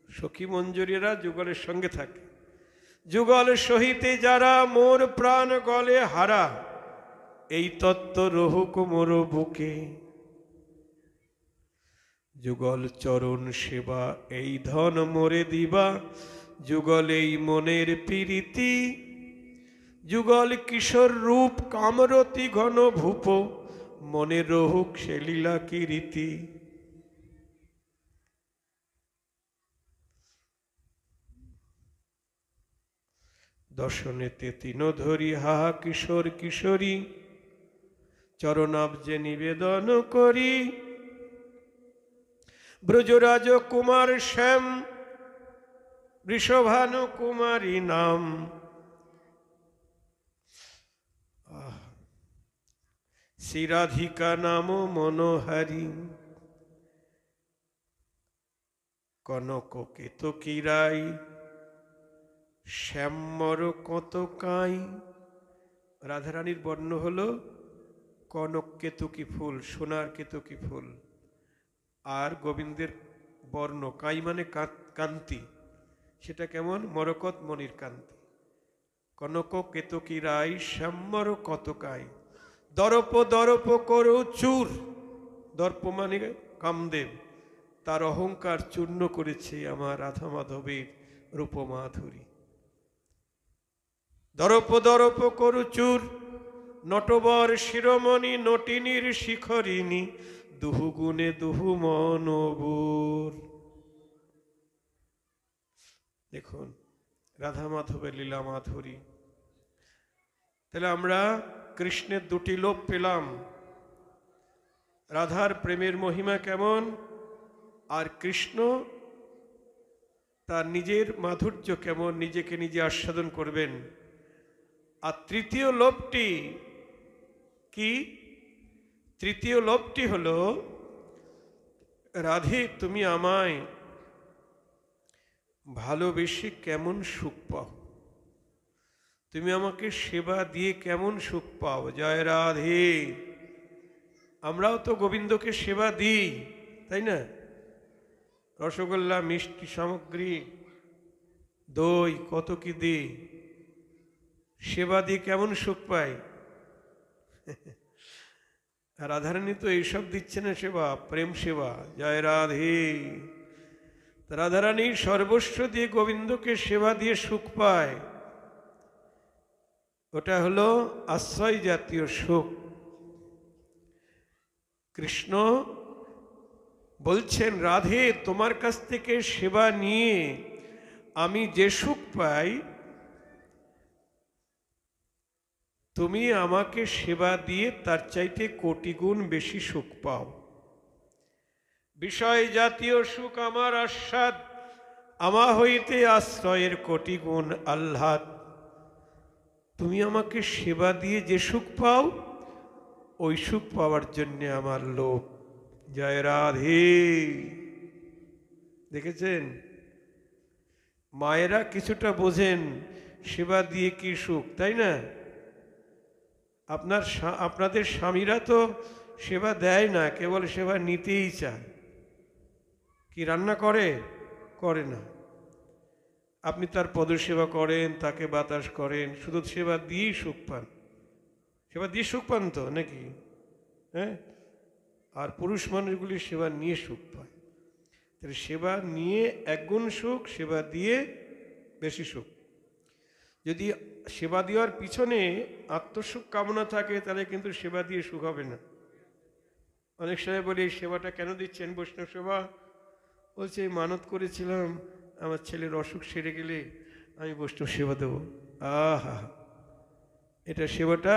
সখী মঞ্জরীরা যুগলের সঙ্গে থাকে। যুগল সহিতে যারা মোর প্রাণ গলে হারা, এই তত্ত্ব রহুক মোর বুকে। যুগল চরণ সেবা এই ধন মোরে দিবা, যুগল এই মনের প্রীতি। যুগল কিশোর রূপ কামরতি ঘন ভূপ, মনে রহুক সে লীলা কি রীতি। দর্শনেতে তিন ধরি হাহা কিশোর কিশোরী, চরণাব্জে নিবেদন করি। ব্রজরাজ কুমার শ্যাম বৃষভানু কুমারী নাম। শ্রীরাধিকা নাম মনোহারী, কনক কেতকীরাই শ্যামর কত কাই। রাধারানীর বর্ণ হলো কনক কেতকী ফুল, সোনার কেতকী ফুল। আর গোবিন্দের বর্ণ কাই মানে কান্তি, সেটা কেমন? মরকত মনির কান্তি। কনক কেতকী রাই শ্যামর কত কাই। দর্প দর্প করো চূর, দর্প মানে কামদেব, তার অহংকার চূর্ণ করেছে আমার রাধা মাধবের রূপমাধুরী। দর্প দর্প করু চূর, নটবর শিরোমণি নটিনীর শিখরিণী, দুহু গুণে দুহু মনোবর। দেখুন রাধা মাধবের লীলা মাধুরী। তাহলে আমরা কৃষ্ণের দুটি লোপ পেলাম, রাধার প্রেমের মহিমা কেমন, আর কৃষ্ণ তার নিজের মাধুর্য কেমন, নিজেকে নিজে আস্বাদন করবেন। আর তৃতীয় লোভটি কি? তৃতীয় লোভটি হলো, রাধে তুমি আমায় ভালোবেসে কেমন সুখ পাও, তুমি আমাকে সেবা দিয়ে কেমন সুখ পাও। জয় রাধে। আমরাও তো গোবিন্দকে সেবা দিই, তাই না? রসগোল্লা, মিষ্টি সামগ্রী, দই, কত কি দিই, সেবা দিয়ে কেমন সুখ পাই। রাধারানী তো এইসব দিচ্ছে না সেবা, প্রেম সেবা। জয় রাধে। রাধারানী সর্বস্ব দিয়ে গোবিন্দকে সেবা দিয়ে সুখ পায়, ওটা হলো আশ্রয় জাতীয় সুখ। কৃষ্ণ বলছেন, রাধে তোমার কাছ থেকে সেবা নিয়ে আমি যে সুখ পাই, তুমি আমাকে সেবা দিয়ে তার চাইতে কোটি গুণ বেশি সুখ পাও। বিষয় জাতীয় সুখ আমার আস্বাদ, আমা হইতে আশ্রয়ের কোটি গুণ আহ্লাদ। তুমি আমাকে সেবা দিয়ে যে সুখ পাও, ওই সুখ পাওয়ার জন্য আমার লোভ। জয় রাধে। দেখেছেন, মায়েরা কিছুটা বোঝেন সেবা দিয়ে কি সুখ, তাই না? আপনাদের স্বামীরা তো সেবা দেয় না, কেবল সেবা নিতেই চায়। কি রান্না করে? করে না। আপনি তার পদসেবা করেন, তাকে বাতাস করেন, শুধু সেবা দিয়েই সুখ পান। সেবা দিয়ে সুখ পান তো নাকি? হ্যাঁ। আর পুরুষ মানুষগুলি সেবা নিয়ে সুখ পায়। তাহলে সেবা নিয়ে একগুণ সুখ, সেবা দিয়ে বেশি সুখ। যদি সেবা দেওয়ার পিছনে আত্মসুখ কামনা থাকে, তাহলে কিন্তু সেবা দিয়ে সুখ হবে না। অনেক সময় বলি, এই সেবাটা কেন দিচ্ছেন? বৈষ্ণব সেবা। বলছে, এই মানত করেছিলাম আমার ছেলের অসুখ সেরে গেলে আমি বৈষ্ণব সেবা দেবো। আহা, এটা সেবাটা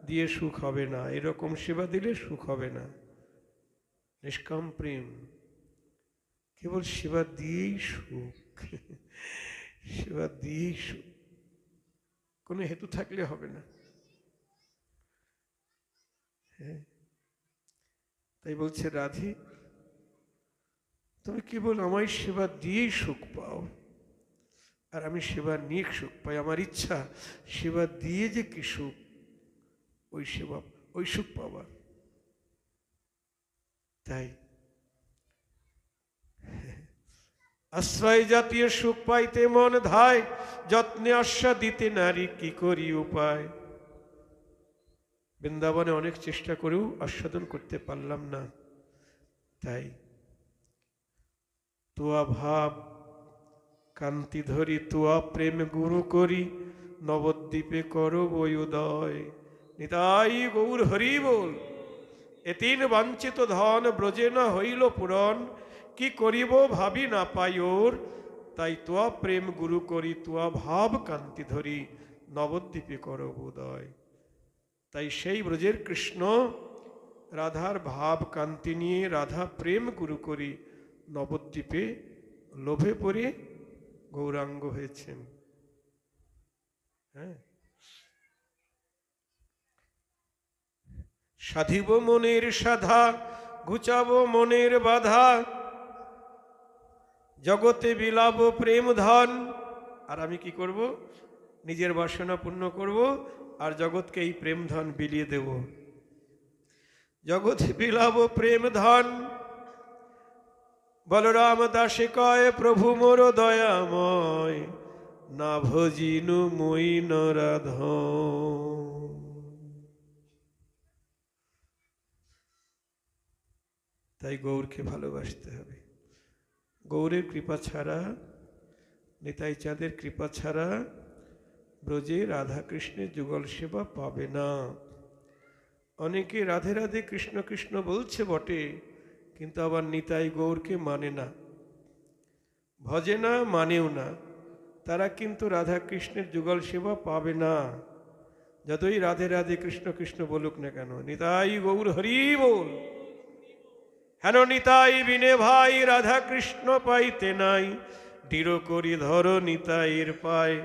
দিয়ে সুখ হবে না, এরকম সেবা দিলে সুখ হবে না। নিষ্কাম প্রেম, কেবল সেবা দিয়েই সুখ, সেবা দিয়েই সুখ, কোনো হেতু থাকলে হবে না। হ্যাঁ, তাই বলছে, রাধে তুমি কেবল আমায় সেবা দিয়েই সুখ পাও, আর আমি সেবা নিয়ে সুখ পাই। আমার ইচ্ছা সেবা দিয়ে যে কি সুখ, ওই সেবা, ওই সুখ পাবার। তাই আশ্রয় জাতীয় সুখ পাইতে মন ধায়, যত্নে আস্বাদিতে নারী কি করি উপায়। বৃন্দাবনে অনেক চেষ্টা করেও আস্বাদন করতে পারলাম না। তাই তুয়া ভাব কান্তি ধরি, তুয়া প্রেম গুরু করি, নবদ্বীপে করো বই উদয়। নিতাই গৌর হরি বল। এতিন বাঞ্ছিত ধন ব্রজে না হইল পূরণ, কি করিব ভাবি না পাই ওর। তাই তুয়া প্রেম গুরু করি, তুয়া ভাব কান্তি ধরি, নবদ্বীপে করো উদয়। তাই সেই ব্রজের কৃষ্ণ রাধার ভাব কান্তি নিয়ে রাধা প্রেম গুরু করি নবদ্বীপে লোভে পড়ে গৌরাঙ্গ হয়েছেন। হ্যাঁ, সাধিব মনের সাধা, ঘুচাব মনের বাধা, জগতে বিলাব প্রেম ধন। আর আমি কি করব? নিজের বাসনা পূর্ণ করব, আর জগৎকে এই প্রেম ধন বিলিয়ে দেব। জগতে বিলাব প্রেম ধন, বলরাম দাসে কয় প্রভু মোর দয়াময়, না ভজিনু মই নরাধম। তাই গৌরকে ভালোবাসতে হবে। গৌরের কৃপা ছাড়া, নিতাই চাঁদের কৃপা ছাড়া ব্রজে রাধা কৃষ্ণের যুগল সেবা পাবে না। অনেকে রাধে রাধে কৃষ্ণ কৃষ্ণ বলছে বটে, কিন্তু আবার নিতাই গৌরকে মানে না, ভজে না, মানেও না। তারা কিন্তু রাধা কৃষ্ণের যুগল সেবা পাবে না, যতই রাধে রাধে কৃষ্ণ কৃষ্ণ বলুক না কেন। নিতাই গৌর হরি বল। হেন নিতাই বিনে ভাই রাধা কৃষ্ণ পাইতে নাই, দৃঢ় করি ধরো নিতাইয়ের পায়।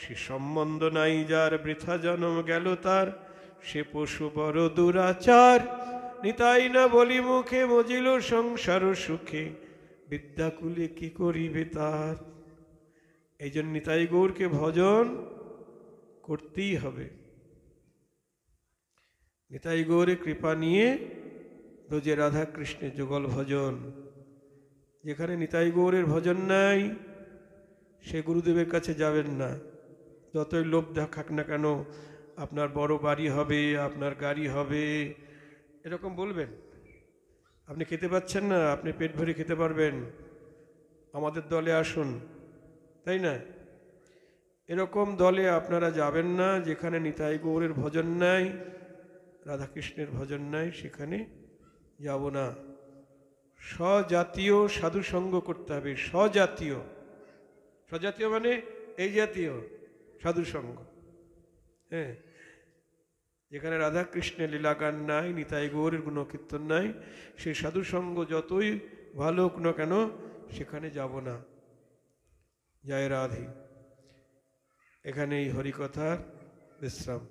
সে সম্বন্ধ নাই যার, বৃথা জন্ম গেল তার, সে পশু বড় দুরাচার। নিতাই না বলি মুখে, মজিল সংসার সুখে, বিদ্যাকুলে কি করিবে তার। এই জন্য নিতাই গৌরকে ভজন করতেই হবে। নিতাই গৌরের কৃপা নিয়ে ব্রজে রাধা কৃষ্ণের যুগল ভজন। যেখানে নিতাই গৌরের ভজন নাই, সে গুরুদেবের কাছে যাবেন না। যতই লোভ দেখাক না কেন, আপনার বড় বাড়ি হবে, আপনার গাড়ি হবে, এরকম বলবেন। আপনি খেতে পাচ্ছেন না, আপনি পেট ভরে খেতে পারবেন, আমাদের দলে আসুন, তাই না? এরকম দলে আপনারা যাবেন না। যেখানে নিতাই গৌরের ভজন নাই, রাধাকৃষ্ণের ভজন নাই, সেখানে যাব না। স্বজাতীয় সাধু সঙ্গ করতে হবে। স্বজাতীয়, স্বজাতীয় মানে এই জাতীয় সাধু সঙ্গ। হ্যাঁ, যেখানে রাধা কৃষ্ণের লীলাগান নাই, নিতাই গৌরের গুণকীর্তন নাই, সেই সাধু সঙ্গ যতই ভালো হোক না কেন, সেখানে যাব না। জয় রাধে। এখানে এই হরিকথার বিশ্রাম।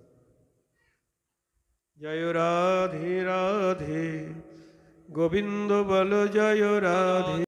জয় রাধে রাধে, গোবিন্দ বল জয় রাধে।